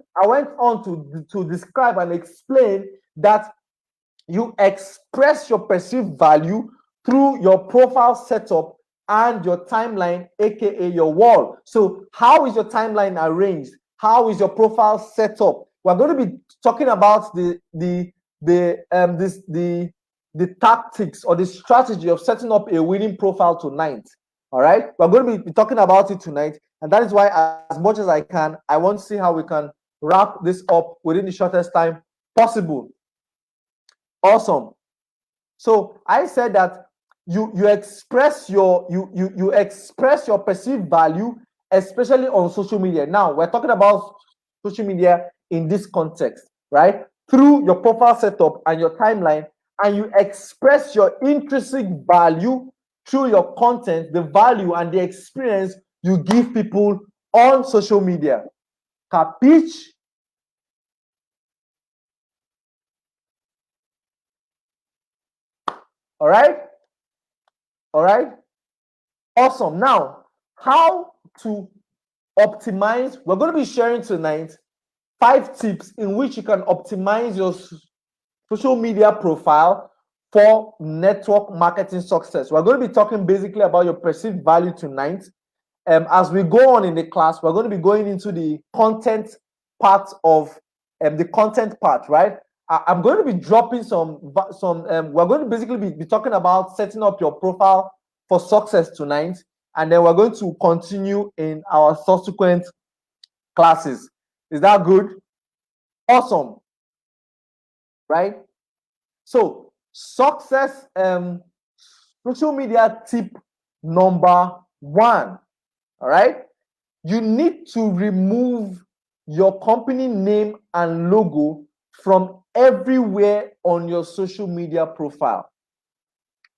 on to describe and explain that you express your perceived value through your profile setup and your timeline, aka your wall. So how is your timeline arranged? How is your profile set up? We're going to be talking about the tactics or the strategy of setting up a winning profile tonight. All right, we're going to be talking about it tonight, and that is why, as much as I can, I want to see how we can wrap this up within the shortest time possible. Awesome. So I said that you express your perceived value, especially on social media. Now we're talking about social media in this context, right? Through your profile setup and your timeline, and you express your intrinsic value through your content, the value and the experience you give people on social media. Capiche? All right? All right? Awesome. Now, how to optimize? We're going to be sharing tonight 5 tips in which you can optimize your social media profile for network marketing success. We're going to be talking basically about your perceived value tonight. As we go on in the class, we're going to be going into the content part of the content part, right? I'm going to be dropping we're going to basically be talking about setting up your profile for success tonight, and then we're going to continue in our subsequent classes. Is that good? Awesome, right? So success, social media tip number 1, all right? You need to remove your company name and logo from everywhere on your social media profile.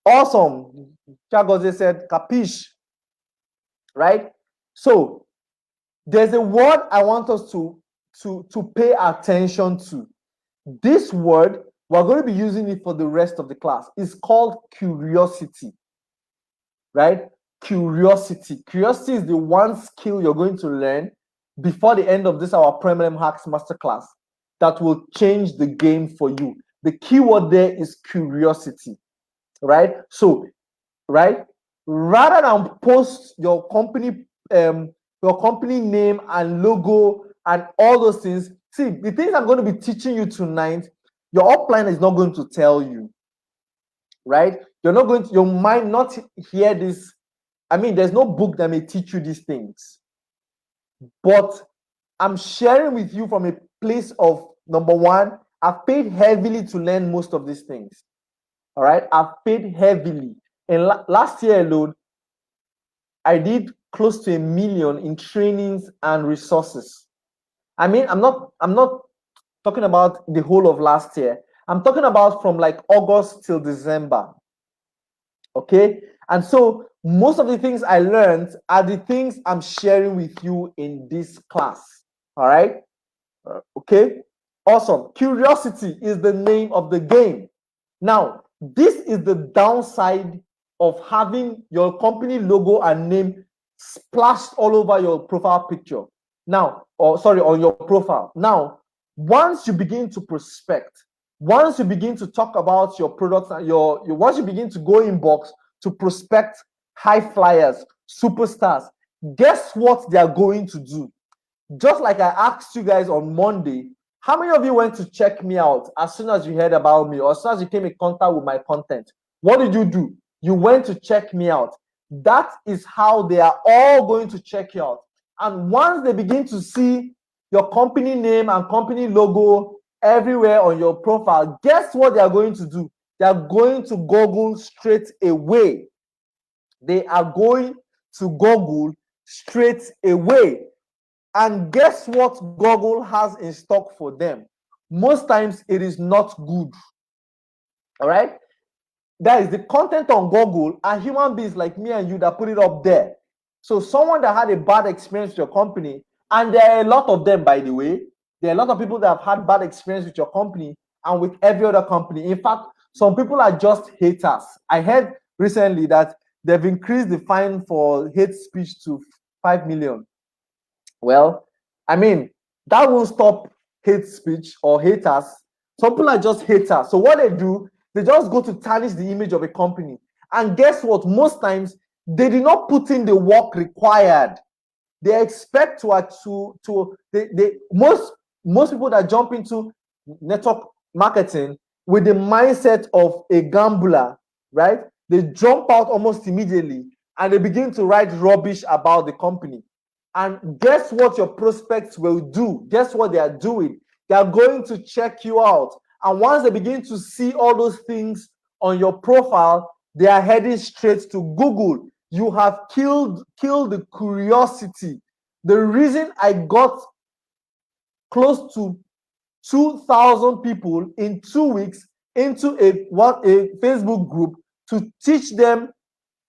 Awesome. Chagoze said, capiche, right? So there's a word I want us to pay attention to. This word, we're going to be using it for the rest of the class. It's called curiosity, right? Curiosity. Curiosity is the one skill you're going to learn before the end of this, our ProMLM Hacks Masterclass, that will change the game for you. The keyword there is curiosity, right? So, right, rather than post your company name and logo and all those things, see, the things I'm going to be teaching you tonight, your upline is not going to tell you, right? You might not hear this. I mean, there's no book that may teach you these things, but I'm sharing with you from a place of, number 1, I've paid heavily to learn most of these things. All right, I've paid heavily. And last year alone, I did close to $1 million in trainings and resources. I mean, I'm not talking about the whole of last year. I'm talking about from like August till December. Okay, and so most of the things I learned are the things I'm sharing with you in this class. All right, okay, awesome. Curiosity is the name of the game. Now, this is the downside of having your company logo and name splashed all over your profile picture. Now, on your profile. Now, once you begin to prospect, once you begin to talk about your products and once you begin to go inbox to prospect high flyers, superstars, guess what they are going to do? Just like I asked you guys on Monday, how many of you went to check me out as soon as you heard about me or as soon as you came in contact with my content? What did you do? You went to check me out. That is how they are all going to check you out. And once they begin to see your company name and company logo everywhere on your profile, guess what they are going to do? They are going to Google straight away. They are going to Google straight away. And guess what Google has in stock for them? Most times it is not good. All right? That is the content on Google are human beings like me and you that put it up there. So someone that had a bad experience with your company, and there are a lot of them, by the way, there are a lot of people that have had bad experience with your company and with every other company. In fact, some people are just haters. I heard recently that they've increased the fine for hate speech to 5 million. Well, I mean, that won't stop hate speech or haters. Some people are just haters. So what they do, they just go to tarnish the image of a company. And guess what? Most times, they do not put in the work required. They expect most people that jump into network marketing with the mindset of a gambler, right? They jump out almost immediately and they begin to write rubbish about the company. And guess what your prospects will do? Guess what they are doing? They are going to check you out. And once they begin to see all those things on your profile, they are heading straight to Google. You have killed the curiosity. The reason I got close to 2,000 people in 2 weeks into a Facebook group to teach them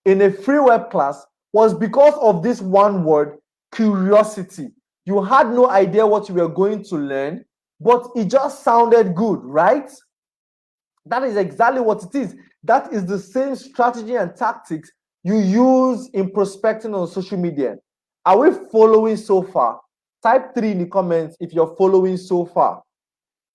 in a free web class was because of this one word, curiosity. You had no idea what you were going to learn, but it just sounded good, right? That is exactly what it is. That is the same strategy and tactics you use in prospecting on social media. Are we following so far? Type 3 in the comments if you're following so far.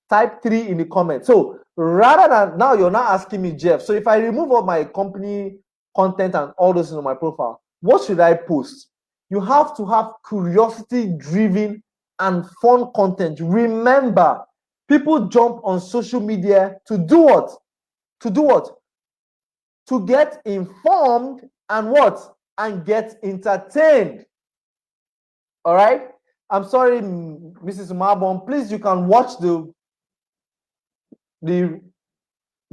Type 3 in the comments. So rather than now, you're not asking me, Jeff. So if I remove all my company content and all those on my profile, what should I post? You have to have curiosity-driven and fun content. Remember, people jump on social media to do what? To do what? To get informed and what? And get entertained. All right? I'm sorry, Mrs. Marbon. Please, you can watch the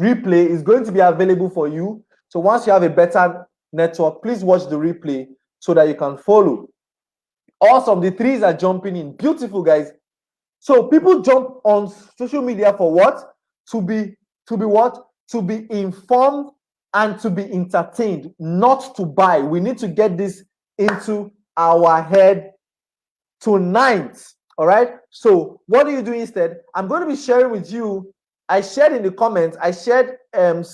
replay. Is going to be available for you. So once you have a better network, please watch the replay so that you can follow. Awesome. The threes are jumping in. Beautiful, guys. So people jump on social media for what? To be what? To be informed and to be entertained, not to buy. We need to get this into our head tonight. All right. So what do you do instead? I'm going to be sharing with you. I shared in the comments. I shared 5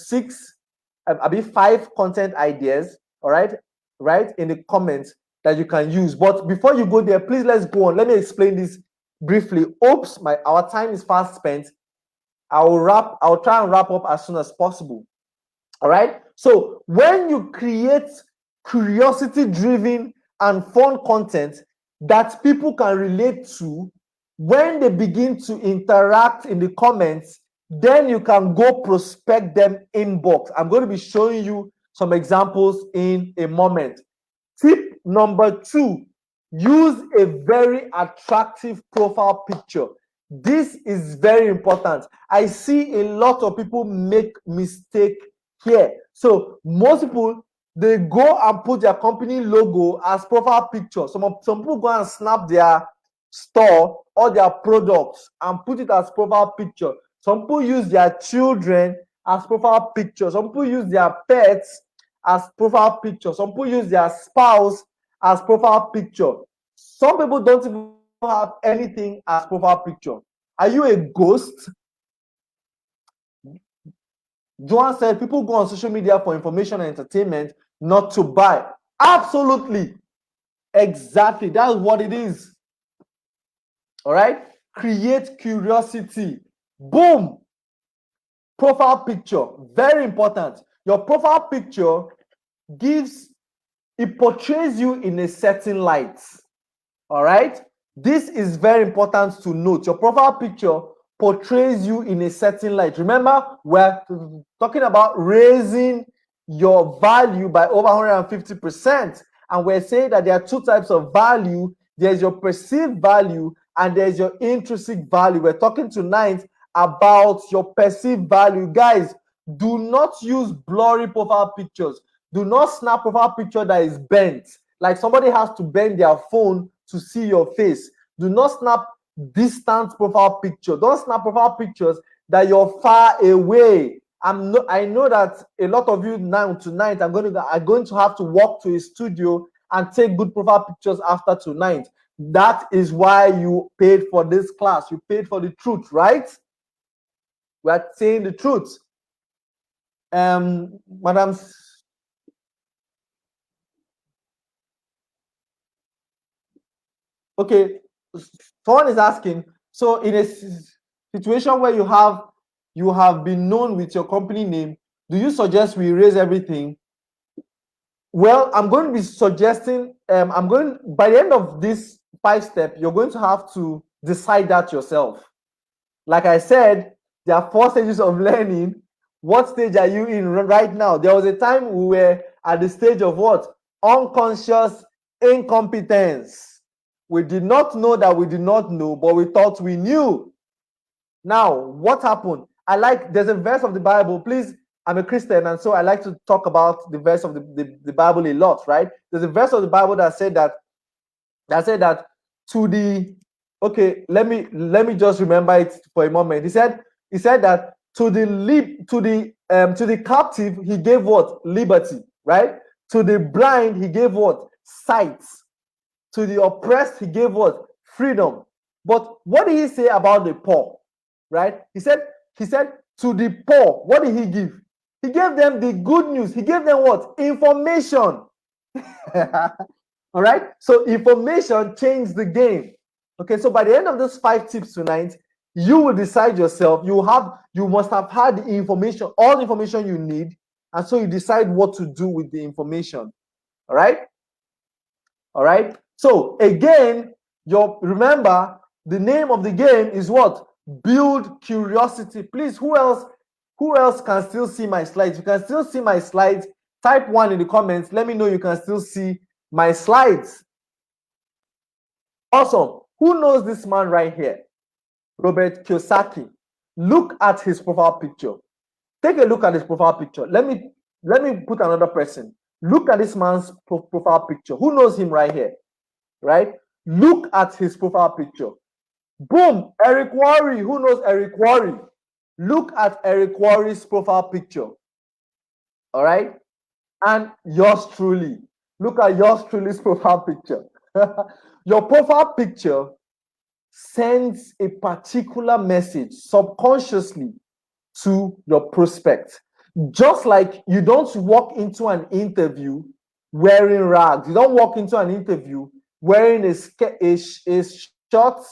content ideas. All right, right in the comments that you can use. But before you go there, please let's go on. Let me explain this briefly. Oops, our time is fast spent. I'll try and wrap up as soon as possible. All right. So when you create curiosity-driven and fun content that people can relate to, when they begin to interact in the comments, then you can go prospect them inbox. I'm going to be showing you some examples in a moment. Tip number 2, use a very attractive profile picture. This is very important. I see a lot of people make mistake here. So most people, they go and put their company logo as profile picture. Some people go and snap their store or their products and put it as profile picture. Some people use their children as profile picture. Some people use their pets as profile picture. Some people use their spouse as profile picture. Some people don't even have anything as profile picture. Are you a ghost? Joan said people go on social media for information and entertainment, not to buy. Absolutely. Exactly. That's what it is. All right. Create curiosity. Boom. Profile picture. Very important. Your profile picture it portrays you in a certain light. All right. This is very important to note. Your profile picture portrays you in a certain light. Remember, we're talking about raising your value by over 150%. And we're saying that there are 2 types of value. There's your perceived value and there's your intrinsic value. We're talking tonight about your perceived value. Guys, do not use blurry profile pictures. Do not snap profile picture that is bent. Like somebody has to bend their phone to see your face. Do not snap distant profile picture. Don't snap profile pictures that you're far away. I know that a lot of you tonight are going to have to walk to a studio and take good profile pictures after tonight. That is why you paid for this class. You paid for the truth, right? We are saying the truth. Madam. Okay, someone is asking, so in a situation where you have been known with your company name, do you suggest we erase everything? Well, I'm going to be suggesting, by the end of this 5 step, you're going to have to decide that yourself. Like I said, there are 4 stages of learning. What stage are you in right now? There was a time we were at the stage of what? Unconscious incompetence. We did not know that we did not know, but we thought we knew. Now, what happened? There's a verse of the Bible. Please, I'm a Christian, and so I like to talk about the verse of the Bible a lot, right? There's a verse of the Bible that said that to the, okay, let me just remember it for a moment. He said that to the captive he gave what? Liberty, right? To the blind he gave what? Sight. To the oppressed he gave what? freedom. But what did he say about the poor? Right? He said, to the poor, what did he give? He gave them the good news. He gave them what? Information. All right. So information changed the game. Okay. So by the end of those 5 tips tonight, you will decide yourself. You must have had the information, all the information you need, and so you decide what to do with the information. All right. All right. So again, remember the name of the game is what? Build curiosity. Please, who else can still see my slides? You can still see my slides. Type 1 in the comments. Let me know you can still see my slides. Awesome. Who knows this man right here? Robert Kiyosaki. Look at his profile picture. Take a look at his profile picture. Let me put another person. Look at this man's profile picture. Who knows him right here? Right? Look at his profile picture. Boom, Eric Worre. Who knows Eric Worre? Look at Eric Worre's profile picture. All right? And yours truly. Look at yours truly's profile picture. Your profile picture sends a particular message subconsciously to your prospect. Just like you don't walk into an interview wearing rags. You don't walk into an interview wearing a short.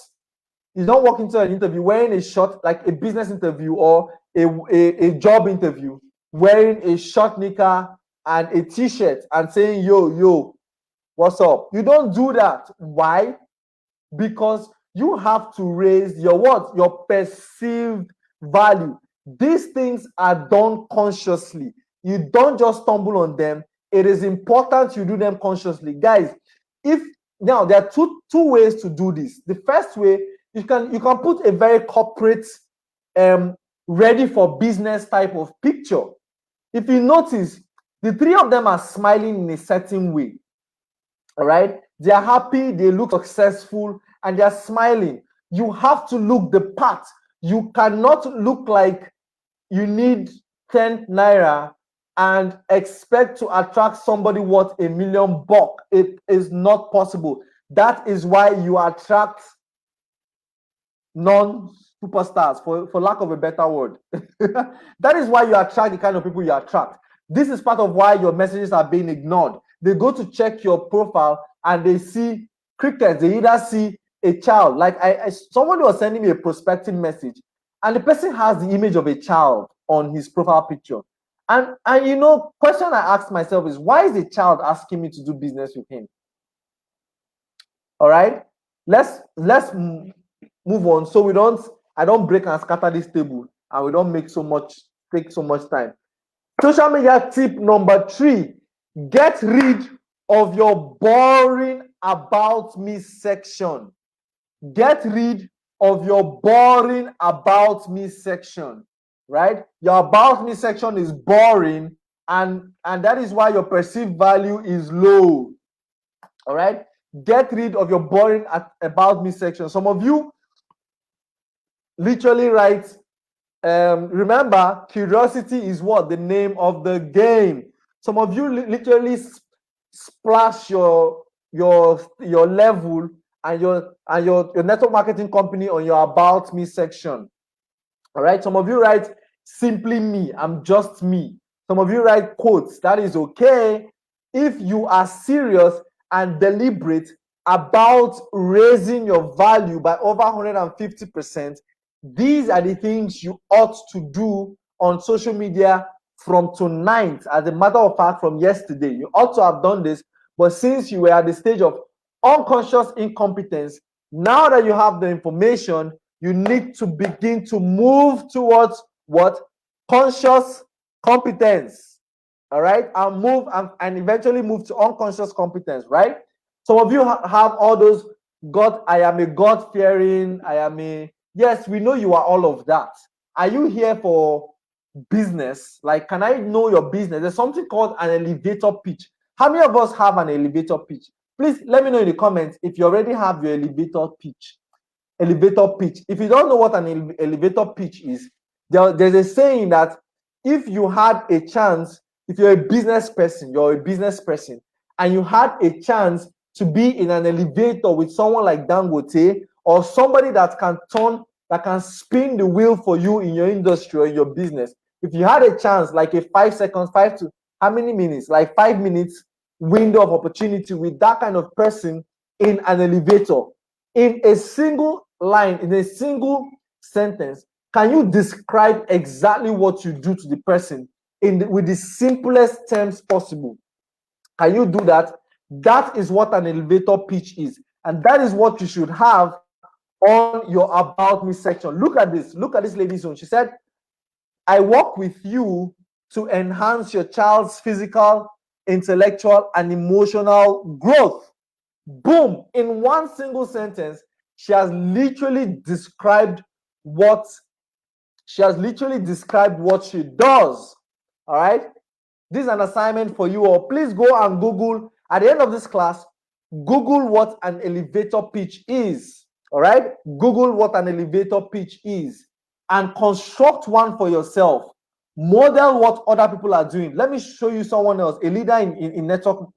You don't walk into an interview wearing a short, like a business interview or a job interview, wearing a short knicker and a t-shirt and saying, yo, what's up? You don't do that. Why? Because you have to raise your what? Your perceived value. These things are done consciously. You don't just stumble on them. It is important you do them consciously. Guys, now there are two ways to do this. The first way, you can put a very corporate, ready for business type of picture. If you notice, the 3 of them are smiling in a certain way. All right, they are happy, they look successful, and they are smiling. You have to look the part. You cannot look like you need 10 naira and expect to attract somebody worth $1 million. It is not possible. That is why you attract non-superstars, for lack of a better word. That is why you attract the kind of people you attract. This is part of why your messages are being ignored. They go to check your profile and they see crickets. They either see a child, like somebody was sending me a prospecting message, and the person has the image of a child on his profile picture. And you know, question I asked myself is, why is the child asking me to do business with him? All right, let's move on, so I don't break and scatter this table, and we don't take so much time. Social media tip number 3: get rid of your boring about me section. Get rid of your boring about me section, right? Your about me section is boring, and that is why your perceived value is low. All right, get rid of your boring about me section. Some of you literally write, remember, curiosity is what? The name of the game. Some of you literally splash your level and your network marketing company on your about me section. All right, some of you write simply me, I'm just me. Some of you write quotes. That is okay if you are serious and deliberate about raising your value by over 150%. These are the things you ought to do on social media from tonight. As a matter of fact, from yesterday, you ought to have done this. But since you were at the stage of unconscious incompetence, now that you have the information, you need to begin to move towards what? Conscious competence. All right, and eventually move to unconscious competence, right? Some of you have all those I am a God-fearing, yes, we know you are all of that. Are you here for business? Like, can I know your business? There's something called an elevator pitch. How many of us have an elevator pitch? Please let me know in the comments if you already have your elevator pitch. Elevator pitch. If you don't know what an elevator pitch is, there's a saying that if you had a chance, if you're a business person, and you had a chance to be in an elevator with someone like Dangote, or somebody that can spin the wheel for you in your industry or in your business. If you had a chance, like a 5 seconds, how many minutes? Like 5 minutes window of opportunity with that kind of person in an elevator, in a single line, in a single sentence, can you describe exactly what you do to the person with the simplest terms possible? Can you do that? That is what an elevator pitch is. And that is what you should have on your About Me section. Look at this. Look at this lady's own. She said, I work with you to enhance your child's physical, intellectual, and emotional growth. Boom. In one single sentence, she has literally described what she does. All right. This is an assignment for you all. Please go and Google, at the end of this class, Google what an elevator pitch is. All right. Google what an elevator pitch is and construct one for yourself. Model what other people are doing. Let me show you someone else, a leader in network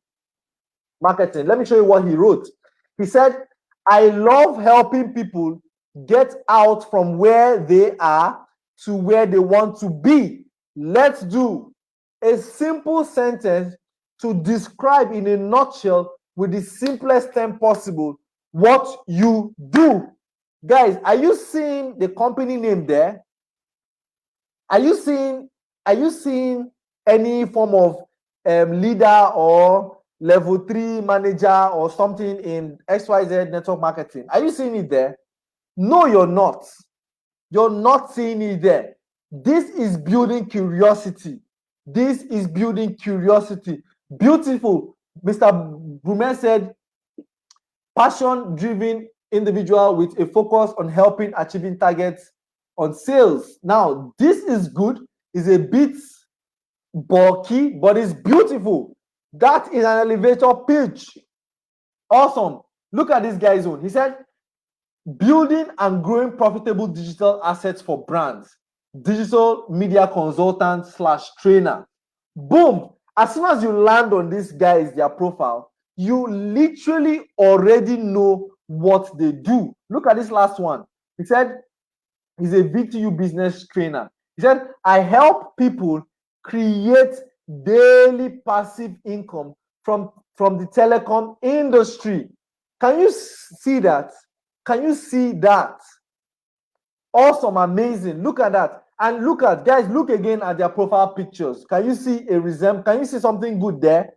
marketing. Let me show you what he wrote. He said, I love helping people get out from where they are to where they want to be. Let's do a simple sentence to describe in a nutshell with the simplest term possible what you do. Guys, are you seeing the company name there? Are you seeing any form of leader or level 3 manager or something in XYZ network marketing? Are you seeing it there? No, you're not. You're not seeing it there. This is building curiosity. This is building curiosity. Beautiful. Mr. Brumen said, passion-driven individual with a focus on helping achieving targets on sales. Now, this is good. It's a bit bulky, but it's beautiful. That is an elevator pitch. Awesome. Look at this guy's own. He said, building and growing profitable digital assets for brands. Digital media consultant / trainer. Boom. As soon as you land on this guy's their profile, you literally already know what they do. Look at this last one. He said he's a VTU business trainer. He said, I help people create daily passive income from the telecom industry. Can you see that? Can you see that? Awesome, amazing. Look at that. And look at, guys, look again at their profile pictures. Can you see can you see something good there?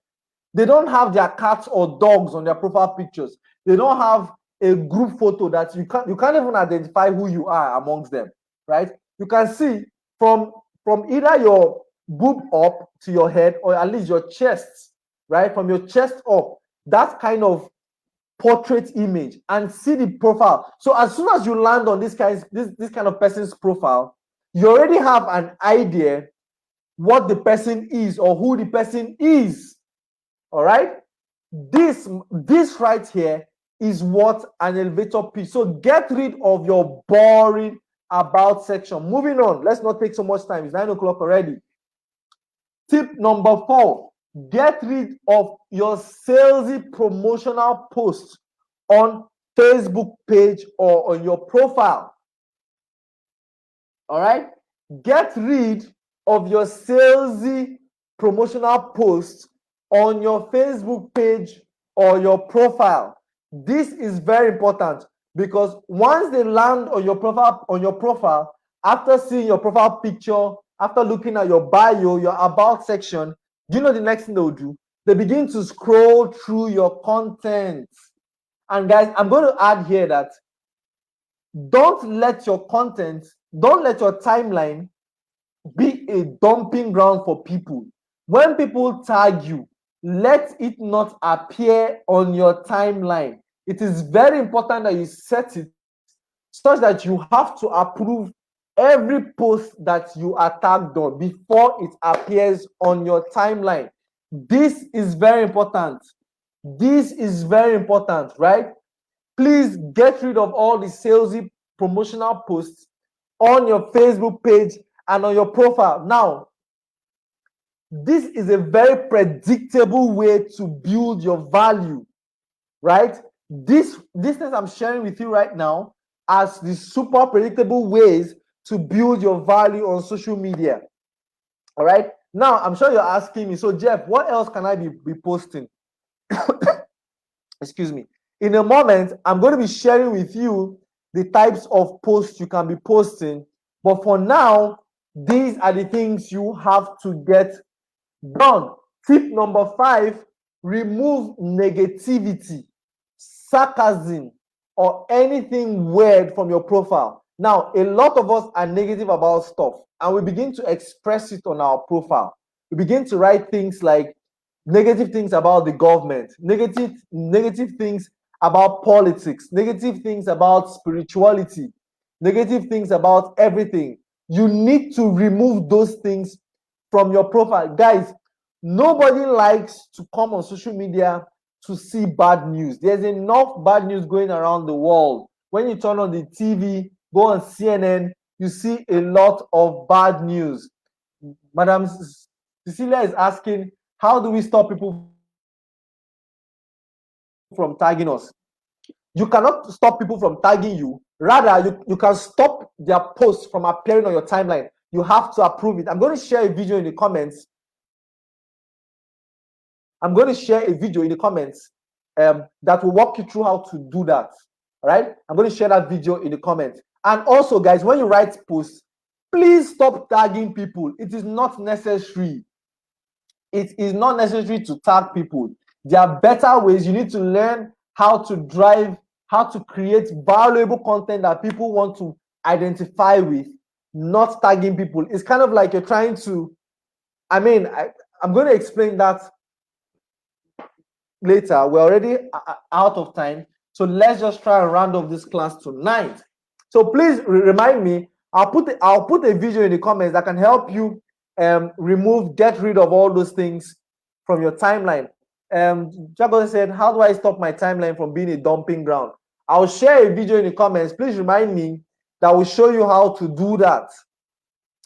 They don't have their cats or dogs on their profile pictures. They don't have a group photo that you can't even identify who you are amongst them, right? You can see from either your boob up to your head, or at least your chest, right? From your chest up, that kind of portrait image, and see the profile. So as soon as you land on this kind of person's profile, you already have an idea what the person is or who the person is. All right. This right here is what an elevator pitch. So get rid of your boring about section. Moving on. Let's not take so much time. It's 9 o'clock already. Tip number 4. Get rid of your salesy promotional post on Facebook page or on your profile. All right. Get rid of your salesy promotional post on your Facebook page or your profile. This is very important because once they land on your profile, after seeing your profile picture, after looking at your bio, your about section, do you know the next thing they'll do? They begin to scroll through your content. And guys, I'm going to add here that don't let your timeline be a dumping ground for people. When people tag you, let it not appear on your timeline. It is very important that you set it such that you have to approve every post that you are tagged on before it appears on your timeline. This is very important. This is very important, right? Please get rid of all the salesy promotional posts on your Facebook page and on your profile. Now, this is a very predictable way to build your value, right? These things I'm sharing with you right now as the super predictable ways to build your value on social media. All right. Now, I'm sure you're asking me, so Jeff, what else can I be posting? Excuse me. In a moment, I'm going to be sharing with you the types of posts you can be posting. But for now, these are the things you have to get done. Tip number 5, remove negativity, sarcasm, or anything weird from your profile. Now, a lot of us are negative about stuff, and we begin to express it on our profile. We begin to write things like negative things about the government, negative things about politics, negative things about spirituality, negative things about everything. You need to remove those things from your profile. Guys, nobody likes to come on social media to see bad news. There's enough bad news going around the world. When you turn on the TV, go on CNN, you see a lot of bad news. Madam Cecilia is asking, how do we stop people from tagging us? You cannot stop people from tagging you. Rather, you can stop their posts from appearing on your timeline. You have to approve it. I'm going to share a video in the comments. I'm going to share a video in the comments that will walk you through how to do that. All right. I'm going to share that video in the comments. And also, guys, when you write posts, please stop tagging people. It is not necessary. It is not necessary to tag people. There are better ways. You need to learn how to create valuable content that people want to identify with, not tagging people. It's kind of like you're trying to, I'm going to explain that later. We're already out of time. So let's just try and round off this class tonight. So please remind me, I'll put a video in the comments that can help you get rid of all those things from your timeline. Jago said, how do I stop my timeline from being a dumping ground? I'll share a video in the comments. Please remind me, that will show you how to do that,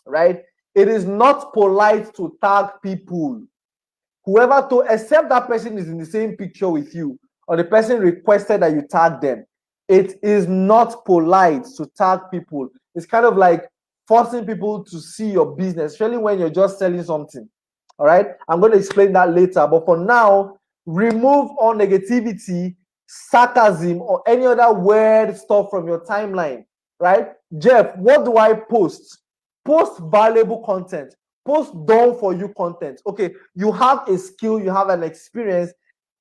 right? It is not polite to tag people. Whoever told, except that person is in the same picture with you, or the person requested that you tag them. It is not polite to tag people. It's kind of like forcing people to see your business, especially when you're just selling something. All right. I'm going to explain that later. But for now, remove all negativity, sarcasm, or any other weird stuff from your timeline. Right? Jeff, what do I post? Post valuable content. Post done for you content. Okay, you have a skill, you have an experience.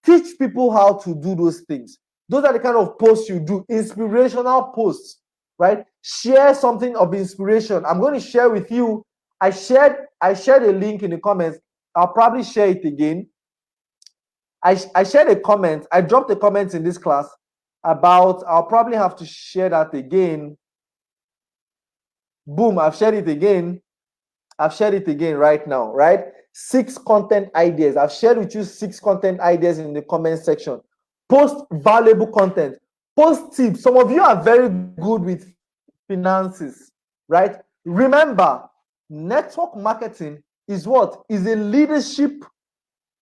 Teach people how to do those things. Those are the kind of posts you do. Inspirational posts, right? Share something of inspiration. I'm going to share with you. I shared a link in the comments. I'll probably share it again. I shared a comment. I dropped a comment in this class about, I'll probably have to share that again. Boom, I've shared it again. I've shared it again right now, right? 6 content ideas. I've shared with you 6 content ideas in the comment section. Post valuable content. Post tips. Some of you are very good with finances, right? Remember, network marketing is what? Is a leadership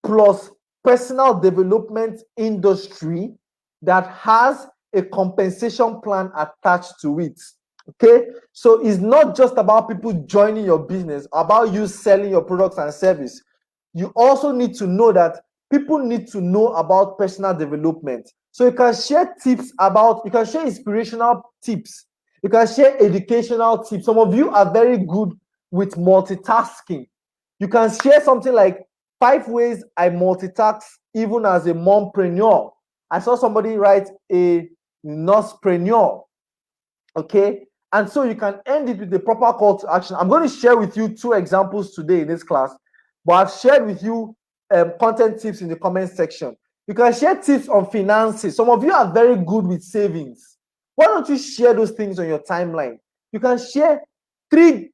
plus personal development industry that has a compensation plan attached to it. Okay, so it's not just about people joining your business, about you selling your products and service. You also need to know that people need to know about personal development. So you can share tips about, you can share inspirational tips, you can share educational tips. Some of you are very good with multitasking. You can share something like 5 ways I multitask even as a mompreneur. I saw somebody write a nursepreneur. Okay, and so you can end it with the proper call to action. I'm going to share with you 2 examples today in this class, but I've shared with you content tips in the comment section. You can share tips on finances. Some of you are very good with savings. Why don't you share those things on your timeline? You can share three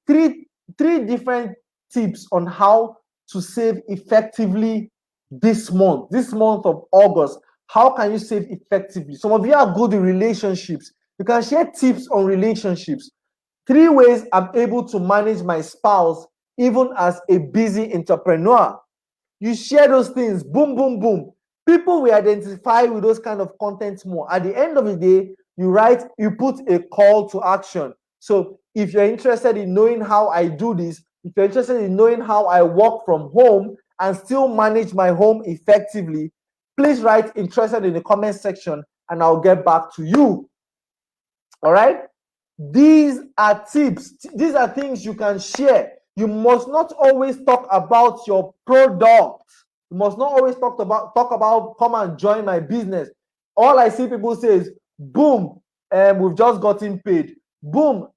different tips on how to save effectively this month of August. How can you save effectively? Some of you are good in relationships. You can share tips on relationships. 3 ways I'm able to manage my spouse even as a busy entrepreneur. You share those things, boom, boom, boom. People will identify with those kind of content more. At the end of the day, you put a call to action. So if you're interested in knowing how I do this, if you're interested in knowing how I work from home and still manage my home effectively, please write interested in the comment section and I'll get back to you. All right? These are tips. These are things you can share. You must not always talk about your product. You must not always talk about come and join my business. All I see people say is boom, we've just gotten paid. Boom,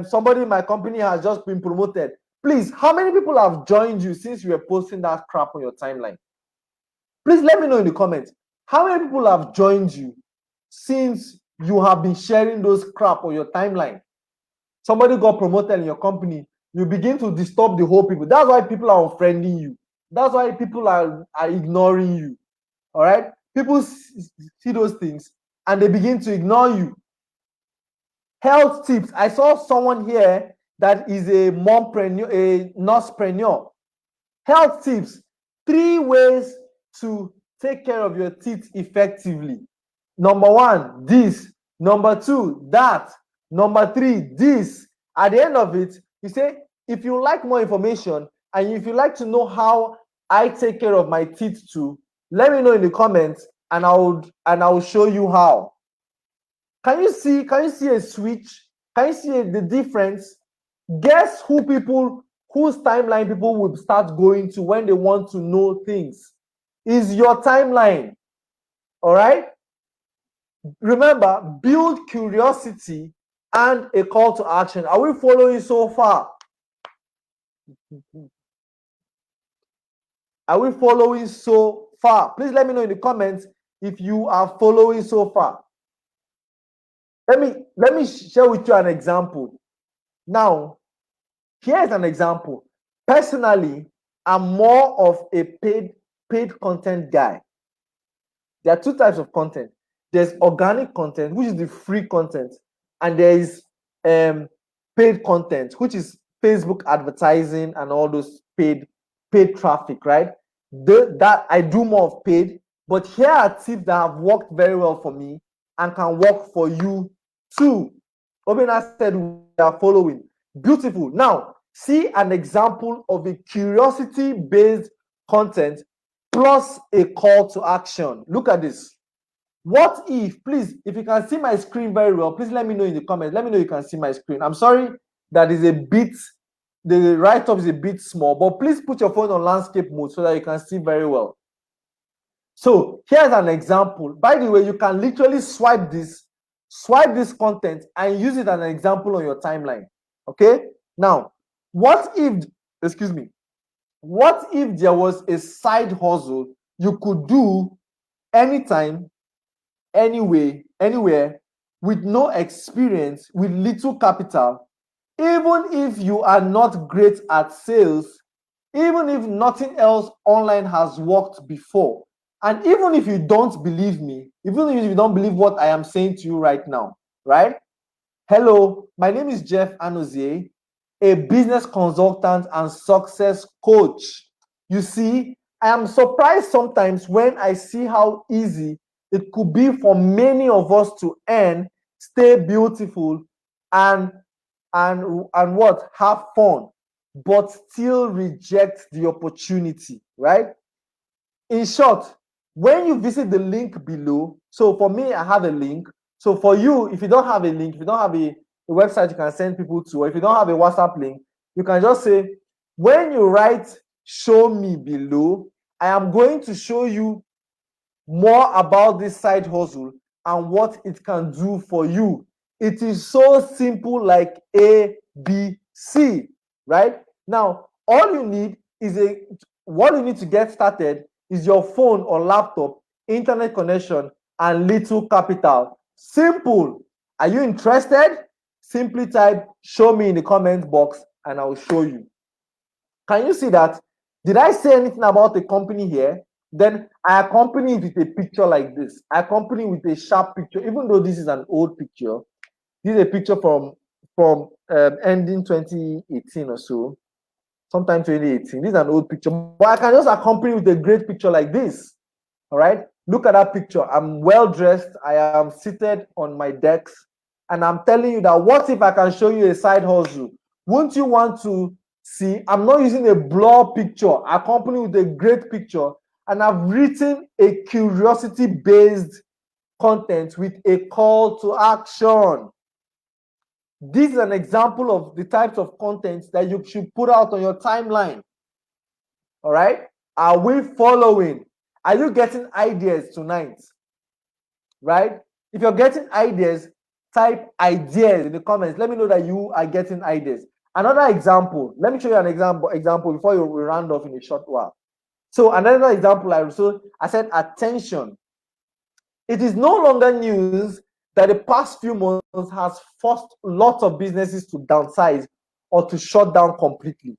somebody in my company has just been promoted. Please, how many people have joined you since you were posting that crap on your timeline? Please let me know in the comments. How many people have joined you since you have been sharing those crap on your timeline? Somebody got promoted in your company, you begin to disturb the whole people. That's why people are unfriending you. That's why people are ignoring you. All right? People see those things and they begin to ignore you. Health tips. I saw someone here that is a mompreneur, a nursepreneur. Health tips. 3 ways to take care of your teeth effectively. Number 1, this. Number 2, that. Number 3, this. At the end of it, you say, if you like more information and if you like to know how I take care of my teeth too, let me know in the comments and I'll show you how. Can you see a switch? Can you see the difference? Guess whose timeline people will start going to when they want to know things? Is your timeline. All right? Remember, build curiosity and a call to action. Are we following so far? Are we following so far? Please let me know in the comments if you are following so far. Let me share with you an example. Now, here's an example. Personally, I'm more of a paid content guy. There are 2 types of content. There's organic content, which is the free content, and there is paid content, which is Facebook advertising and all those paid traffic, right? That I do more of paid, but here are tips that have worked very well for me and can work for you too. Obina said we are following. Beautiful. Now, see an example of a curiosity-based content plus a call to action. Look at this. What if, please, if you can see my screen very well, please let me know in the comments. Let me know you can see my screen. I'm sorry that is the write-up is a bit small, but please put your phone on landscape mode so that you can see very well. So here's an example. By the way, you can literally swipe this content and use it as an example on your timeline. Okay? Now, what if there was a side hustle you could do anytime, anywhere, with no experience, with little capital, even if you are not great at sales, even if nothing else online has worked before, and even if you don't believe me, even if you don't believe what I am saying to you right now, right? Hello, my name is Jeff Anozie, a business consultant and success coach. You see, I am surprised sometimes when I see how easy it could be for many of us to earn, stay beautiful, and what? Have fun, but still reject the opportunity, right? In short, when you visit the link below, so for me, I have a link. So for you, if you don't have a link, if you don't have a website you can send people to, or if you don't have a WhatsApp link, you can just say, when you write show me below, I am going to show you more about this side hustle and what it can do for you. It is so simple, like ABC, right? Now, all you need is what you need to get started is your phone or laptop, internet connection, and little capital. Simple. Are you interested? Simply type show me in the comment box and I'll show you. Can you see that? Did I say anything about the company here? Then I accompany it with a picture like this. I accompany with a sharp picture, even though this is an old picture. This is a picture from ending 2018 or so, sometime 2018. This is an old picture, but I can just accompany with a great picture like this. All right. Look at that picture. I'm well dressed. I am seated on my desk. And I'm telling you that what if I can show you a side hustle? Wouldn't you want to see? I'm not using a blur picture, accompanied with a great picture. And I've written a curiosity based content with a call to action. This is an example of the types of content that you should put out on your timeline. All right. Are we following? Are you getting ideas tonight? Right? If you're getting ideas, type ideas in the comments. Let me know that you are getting ideas. Another example. Let me show you an example before you round off in a short while. So another example, I said attention. It is no longer news that the past few months has forced lots of businesses to downsize or to shut down completely.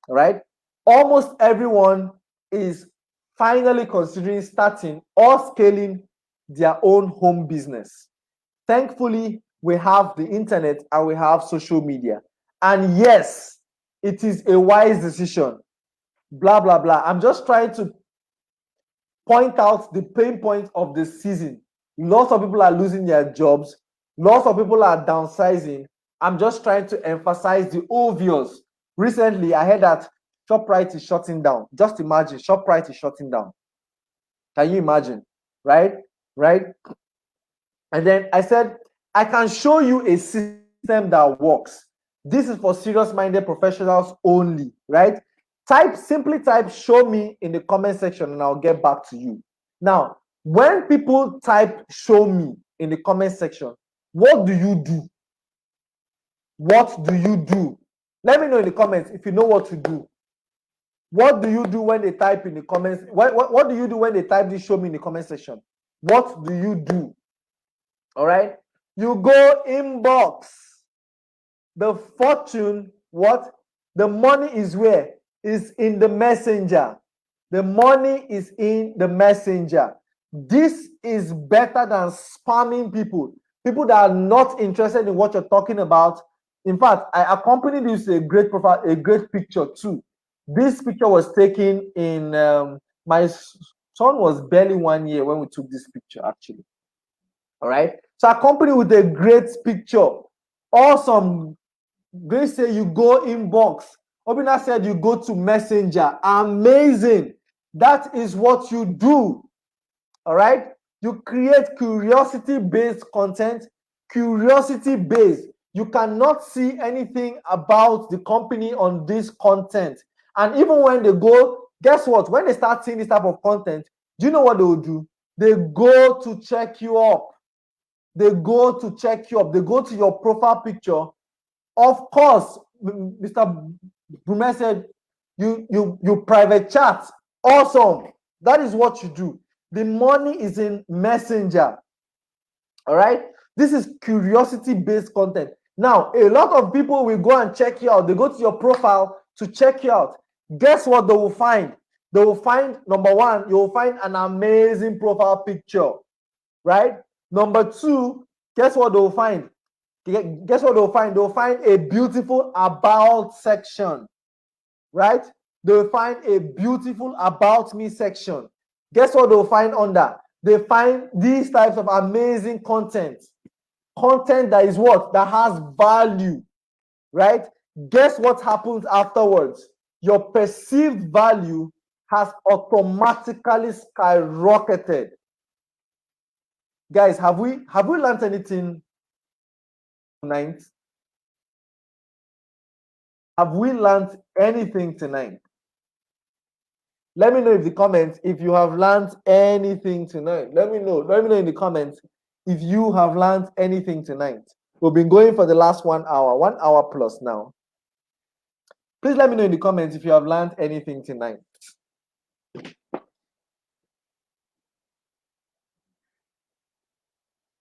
All right? Almost everyone is finally considering starting or scaling their own home business. Thankfully, we have the internet and we have social media. And yes, it is a wise decision. Blah, blah, blah. I'm just trying to point out the pain points of the season. Lots of people are losing their jobs. Lots of people are downsizing. I'm just trying to emphasize the obvious. Recently, I heard that ShopRite is shutting down. Just imagine, ShopRite is shutting down. Can you imagine? Right? Right? And then I said, I can show you a system that works. This is for serious-minded professionals only, right? Simply type show me in the comment section and I'll get back to you. Now, when people type show me in the comment section, what do you do? What do you do? Let me know in the comments if you know what to do. What do you do when they type in the comments? What do you do when they type this show me in the comment section? What do you do? All right. You go inbox. The fortune, what? The money is where? Is in the messenger. The money is in the messenger. This is better than spamming people. People that are not interested in what you're talking about. In fact, I accompanied this a great profile, a great picture too. This picture was taken in my son was barely 1 year when we took this picture, actually. All right. So accompanied with a great picture. Awesome. Grace said you go inbox. Obina said you go to messenger. Amazing. That is what you do. All right. You create curiosity-based content. Curiosity-based. You cannot see anything about the company on this content. And even when they go, guess what? When they start seeing this type of content, do you know what they will do? They go to check you up. They go to check you up. They go to your profile picture. Of course, Mr. Brume said you private chat. Awesome. That is what you do. The money is in messenger. All right. This is curiosity-based content. Now, a lot of people will go and check you out. They go to your profile to check you out. Guess what they will find? They will find, number one, you will find an amazing profile picture, right? Number two, guess what they will find? Guess what they'll find? They'll find a beautiful about section, right? They'll find a beautiful about me section. Guess what they'll find under? They find these types of amazing content. Content that is what? That has value, right? Guess what happens afterwards? Your perceived value has automatically skyrocketed. Guys, have we learned anything tonight? Have we learned anything tonight? Let me know in the comments if you have learned anything tonight. Let me know. Let me know in the comments if you have learned anything tonight. We've been going for the last 1 hour, 1 hour plus now. Please let me know in the comments if you have learned anything tonight.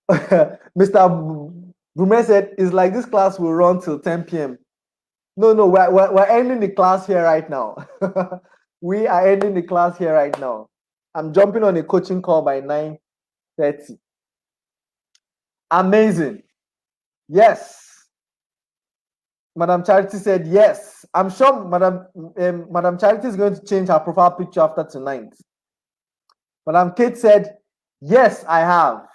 Mr. Brume said, it's like this class will run till 10 p.m. No, we're ending the class here right now. We are ending the class here right now. I'm jumping on a coaching call by 9:30. Amazing. Yes. Madam Charity said yes. I'm sure Madam Charity is going to change her profile picture after tonight. Madam Kate said, yes, I have.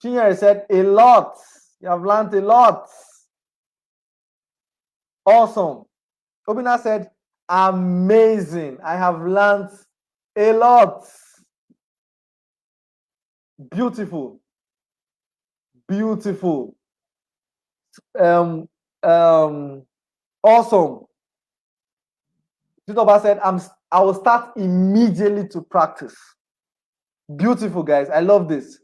Chinyere said, a lot. You have learned a lot. Awesome. Obina said, amazing. I have learned a lot. Beautiful. Beautiful. Awesome. Titoba said, I will start immediately to practice. Beautiful, guys. I love this.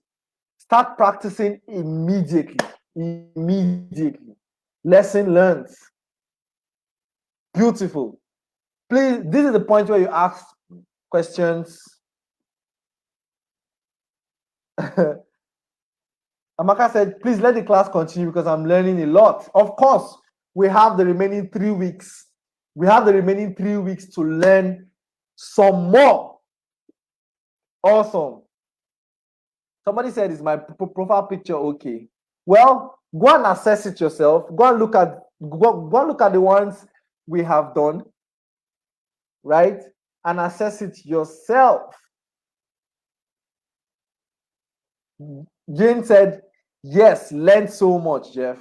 Start practicing immediately. Immediately. Lesson learned. Beautiful. Please, this is the point where you ask questions. Amaka said, please let the class continue because I'm learning a lot. Of course, we have the remaining 3 weeks. We have the remaining 3 weeks to learn some more. Awesome. Somebody said, is my profile picture okay? Well, go and assess it yourself. Go and look at the ones we have done, right? And assess it yourself. Jane said, yes, learned so much, Jeff.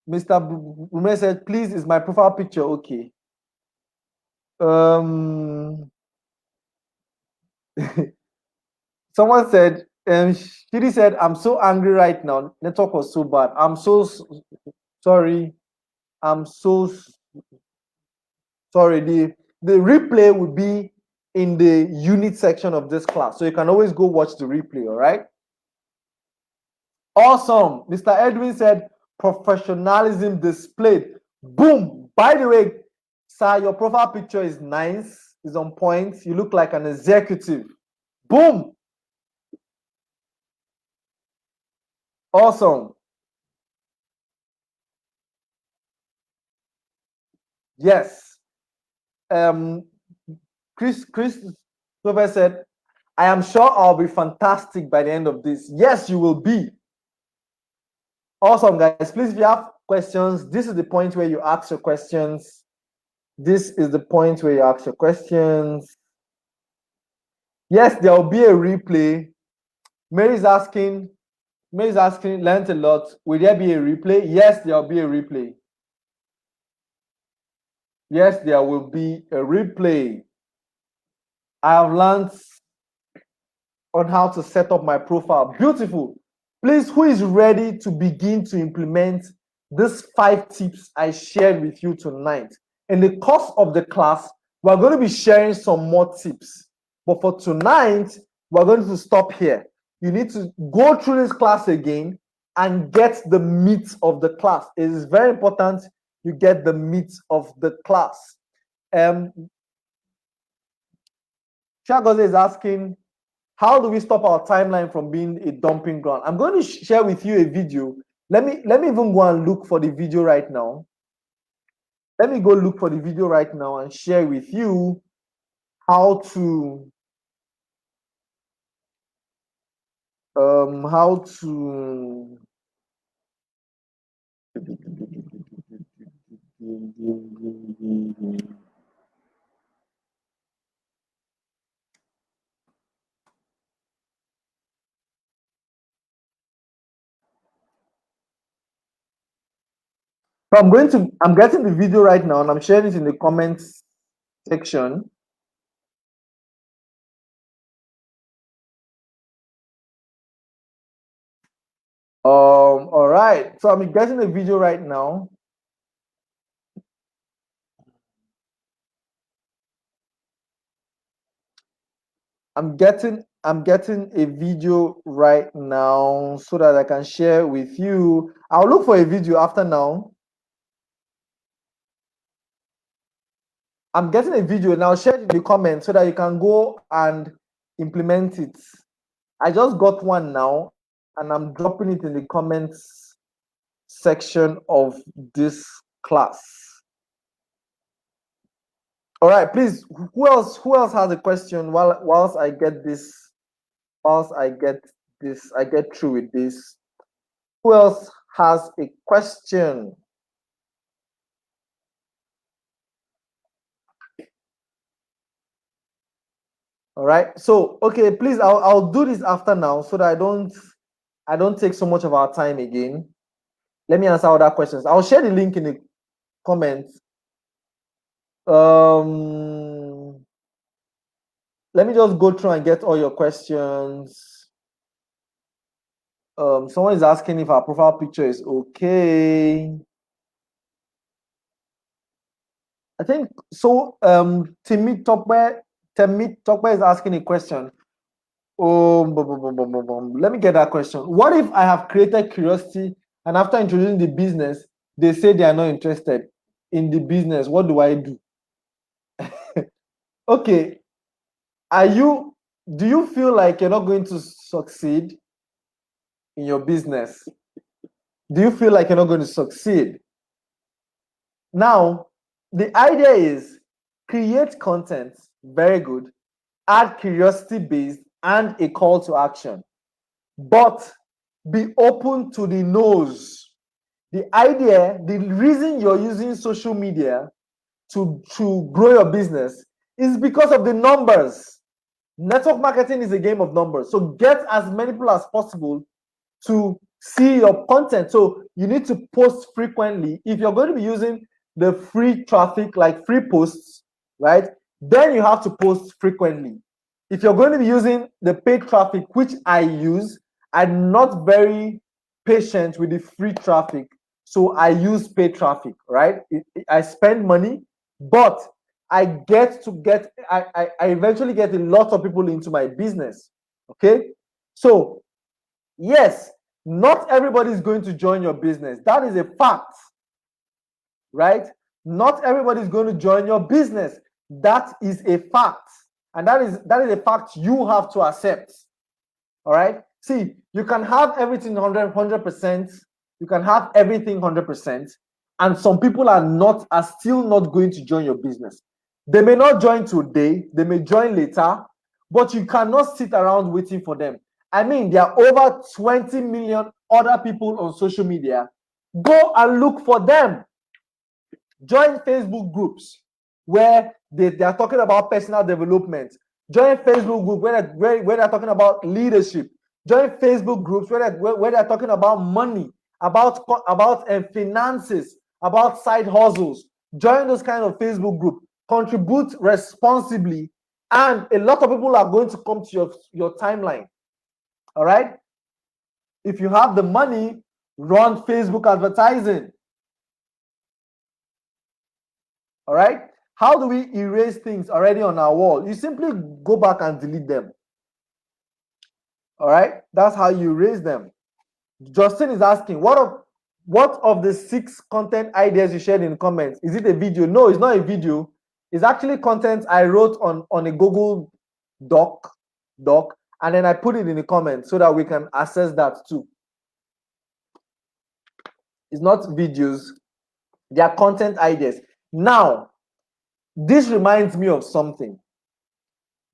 Mr. Brume said, please, is my profile picture okay? Someone said, Shiri said, I'm so angry right now. Network was so bad. I'm so sorry. I'm so sorry. The replay will be in the unit section of this class. So you can always go watch the replay, all right? Awesome. Mr. Edwin said, professionalism displayed. Boom. By the way, sir, your profile picture is nice, is on point. You look like an executive. Boom. Awesome. Yes. Christopher said, I am sure I'll be fantastic by the end of this. Yes, you will be. Awesome, guys. Please, if you have questions, this is the point where you ask your questions. This is the point where you ask your questions. Yes, there will be a replay. Mary's asking, learned a lot. Will there be a replay? Yes, there will be a replay. Yes, there will be a replay. I have learned on how to set up my profile. Beautiful. Please, who is ready to begin to implement these 5 tips I shared with you tonight? In the course of the class, we're going to be sharing some more tips. But for tonight, we're going to stop here. You need to go through this class again and get the meat of the class. It is very important you get the meat of the class. Chagoze is asking, how do we stop our timeline from being a dumping ground? I'm going to share with you a video. Let me even go and look for the video right now. Let me go look for the video right now and share with you how to So I'm getting the video right now and I'm sharing it in the comments section. All right. So I'm getting the video right now. I'm getting a video right now so that I can share with you. I'll look for a video after now. I'm getting a video now. Share it in the comments so that you can go and implement it. I just got one now and I'm dropping it in the comments section of this class. All right, please. Who else has a question whilst I get this? Whilst I get through with this. Who else has a question? All right. So, okay, please, I'll do this after now so that I don't take so much of our time again. Let me answer other questions. I'll share the link in the comments. Let me just go through and get all your questions. Someone is asking if our profile picture is okay. I think so. Timmy Tokwe is asking a question. Let me get that question. What if I have created curiosity and after introducing the business, they say they are not interested in the business? What do I do? Okay. Do you feel like you're not going to succeed in your business? Do you feel like you're not going to succeed? Now, the idea is create content, very good, add curiosity based and a call to action, but be open to the no's. The idea, the reason you're using social media to grow your business is because of the numbers. Network marketing is a game of numbers. So get as many people as possible to see your content. So you need to post frequently. If you're going to be using the free traffic, like free posts, right, then you have to post frequently. If you're going to be using the paid traffic, which I use, I'm not very patient with the free traffic. So I use paid traffic, right? I spend money, but I eventually get a lot of people into my business. Okay. So yes, not everybody is going to join your business. That is a fact, right? Not everybody is going to join your business. That is a fact. And that is a fact you have to accept. All right. See, you can have everything 100%. You can have everything 100%. And some people are still not going to join your business. They may not join today, they may join later, but you cannot sit around waiting for them. I mean, there are over 20 million other people on social media. Go and look for them. Join Facebook groups where they are talking about personal development. Join Facebook group where they're talking about leadership. Join Facebook groups where they're talking about money, about finances, about side hustles. Join those kind of Facebook group. Contribute responsibly, and a lot of people are going to come to your timeline. All right. If you have the money, run Facebook advertising. All right. How do we erase things already on our wall? You simply go back and delete them. All right. That's how you erase them. Justin is asking, what of the 6 content ideas you shared in the comments? Is it a video? No, it's not a video. It's actually content I wrote on a Google doc, and then I put it in the comments so that we can access that too. It's not videos. They are content ideas. Now, this reminds me of something.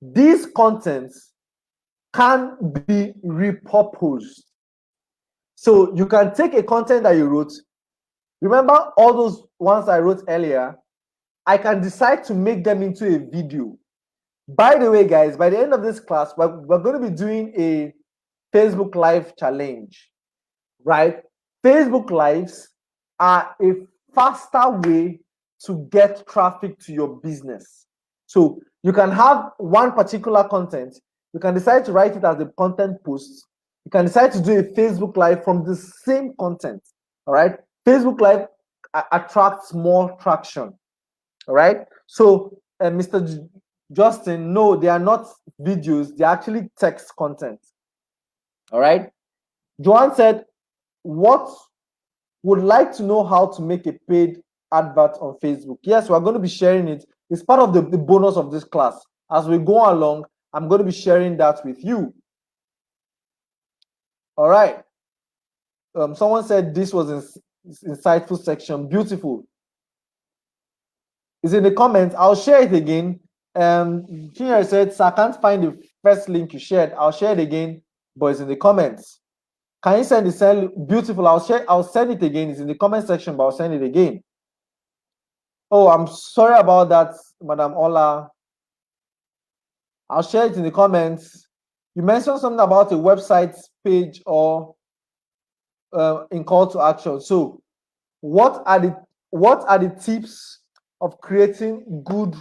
These contents can be repurposed. So you can take a content that you wrote. Remember all those ones I wrote earlier? I can decide to make them into a video. By the way, guys, by the end of this class, we're going to be doing a Facebook Live challenge, right? Facebook Lives are a faster way to get traffic to your business. So you can have one particular content. You can decide to write it as a content post. You can decide to do a Facebook Live from the same content. All right. Facebook Live attracts more traction. All right. So, Mr. Justin, no, they are not videos. They're actually text content. All right. Joanne said, what would like to know how to make a paid advert on Facebook? Yes, we're going to be sharing it. It's part of the bonus of this class. As we go along, I'm going to be sharing that with you. All right. Someone said this was an insightful section. Beautiful. It's in the comments. I'll share it again. Junior said, "Sir, I can't find the first link you shared. I'll share it again, but it's in the comments. Can you send the cell? Beautiful. I'll send it again. It's in the comment section, but I'll send it again. Oh, I'm sorry about that, Madam Ola. I'll share it in the comments. You mentioned something about a website page or in call to action. So what are the tips of creating good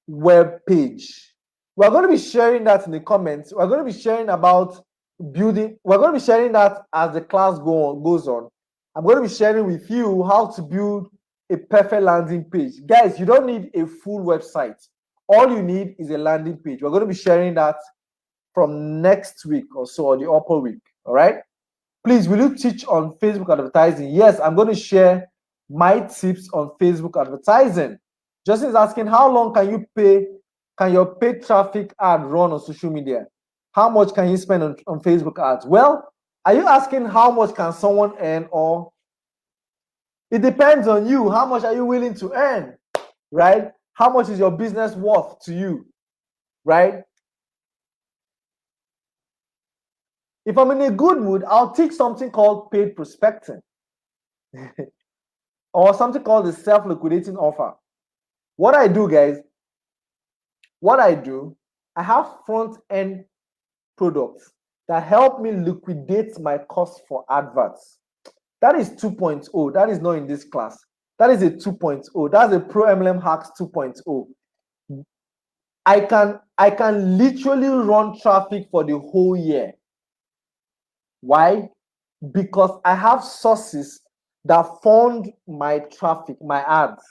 web page? We're going to be sharing that in the comments. We're going to be sharing about building. We're going to be sharing that as the class goes on. I'm going to be sharing with you how to build a perfect landing page. Guys, you don't need a full website. All you need is a landing page. We're going to be sharing that from next week or so, or the upper week. All right. Please, will you teach on Facebook advertising? Yes, I'm going to share my tips on Facebook advertising. Justin is asking, how long can your paid traffic ad run on social media? How much can you spend on Facebook ads? Well, are you asking how much can someone earn, or it depends on you? How much are you willing to earn, right? How much is your business worth to you, right? If I'm in a good mood, I'll teach something called paid prospecting or something called the self-liquidating offer. What I do, guys, I have front-end products that help me liquidate my cost for adverts. That is 2.0. That is not in this class. That is a 2.0. That's a ProMLM Hacks 2.0. I can literally run traffic for the whole year. Why? Because I have sources that fund my traffic, my ads.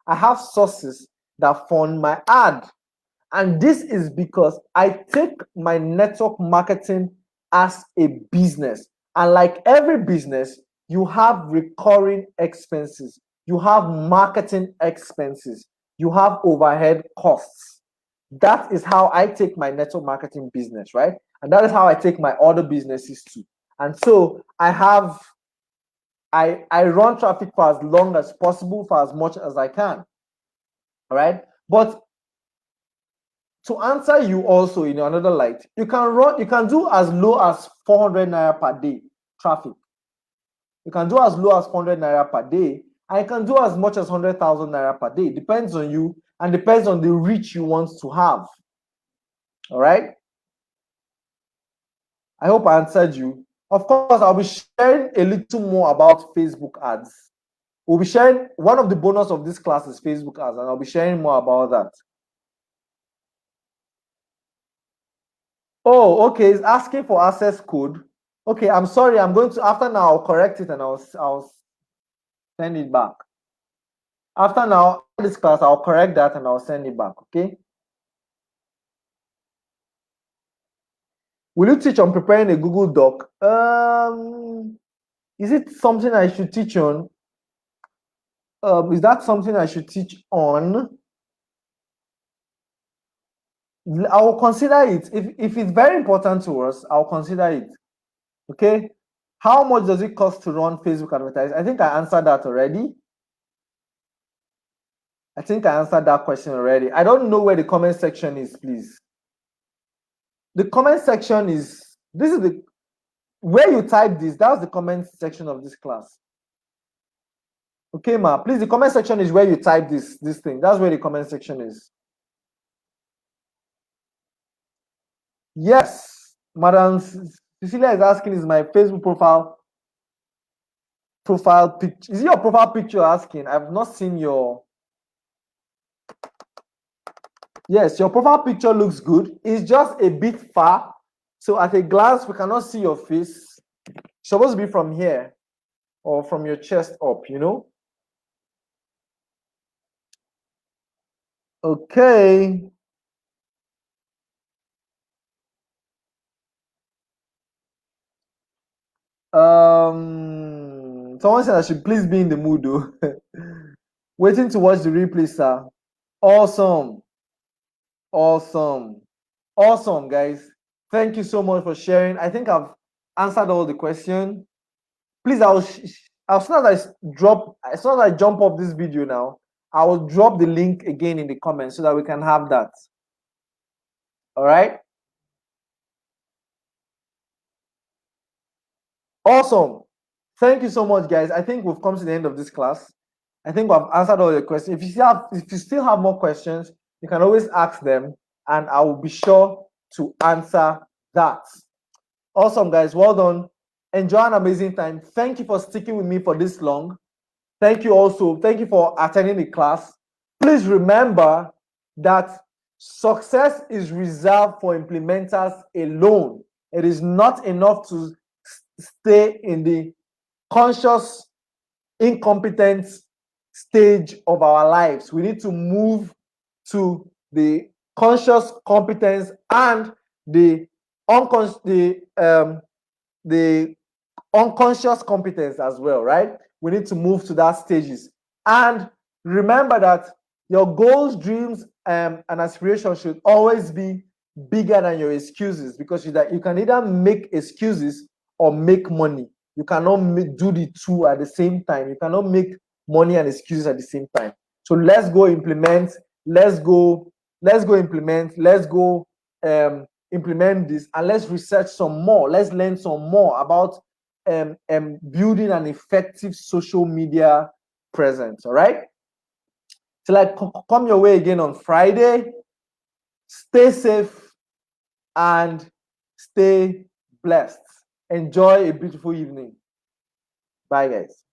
I have sources that fund my ad. And this is because I take my network marketing as a business. And like every business, you have recurring expenses, you have marketing expenses, you have overhead costs. That is how I take my network marketing business, right? And that is how I take my other businesses too. And so I run traffic for as long as possible, for as much as I can. All right. But to answer you also in another light, you can do as low as 400 naira per day traffic. You can do as low as 400 naira per day, and you can do as much as 100,000 naira per day. Depends on you and depends on the reach you want to have. All right. I hope I answered you. Of course, I'll be sharing a little more about Facebook ads. We'll be sharing, one of the bonus of this class is Facebook ads, and I'll be sharing more about that. Oh, okay. It's asking for access code. Okay, I'm sorry. I'm going to, after now, I'll correct it and I'll send it back. After now, this class, I'll correct that and I'll send it back. Okay. Will you teach on preparing a Google Doc? Is it something I should teach on? Is that something I should teach on? I will consider it. If it's very important to us, I'll consider it. Okay. How much does it cost to run Facebook advertising? I think I answered that already. I think I answered that question already. I don't know where the comment section is, please. The comment section is, this is the, where you type this, that's the comment section of this class. Okay, ma, please, the comment section is where you type this thing. That's where the comment section is. Yes, Madam Cecilia is asking, is my Facebook profile picture? Is it your profile picture asking? I've not seen your. Yes, your profile picture looks good. It's just a bit far. So at a glance, we cannot see your face. It's supposed to be from here or from your chest up, you know? Okay. Someone said I should please be in the mood though. Waiting to watch the replay, sir. Awesome. Awesome. Awesome, guys. Thank you so much for sharing. I think I've answered all the questions. Please, as soon as I jump off this video now, I will drop the link again in the comments so that we can have that. All right. Awesome. Thank you so much, guys. I think we've come to the end of this class. I think we've answered all the questions. If you still have more questions, you can always ask them. and I will be sure to answer that. Awesome, guys. Well done. Enjoy an amazing time. Thank you for sticking with me for this long. Thank you also. Thank you for attending the class. Please remember that success is reserved for implementers alone. It is not enough to stay in the conscious, incompetent stage of our lives. We need to move to the conscious competence and the unconscious, the unconscious competence as well, right? We need to move to that stages. And remember that your goals, dreams, and aspirations should always be bigger than your excuses, because you can either make excuses or make money. You cannot do the two at the same time. You cannot make money and excuses at the same time. So let's go implement. Let's go implement. Let's go implement this, and let's research some more. Let's learn some more about building an effective social media presence. All right. Till I come your way again on Friday. Stay safe and stay blessed. Enjoy a beautiful evening. Bye, guys.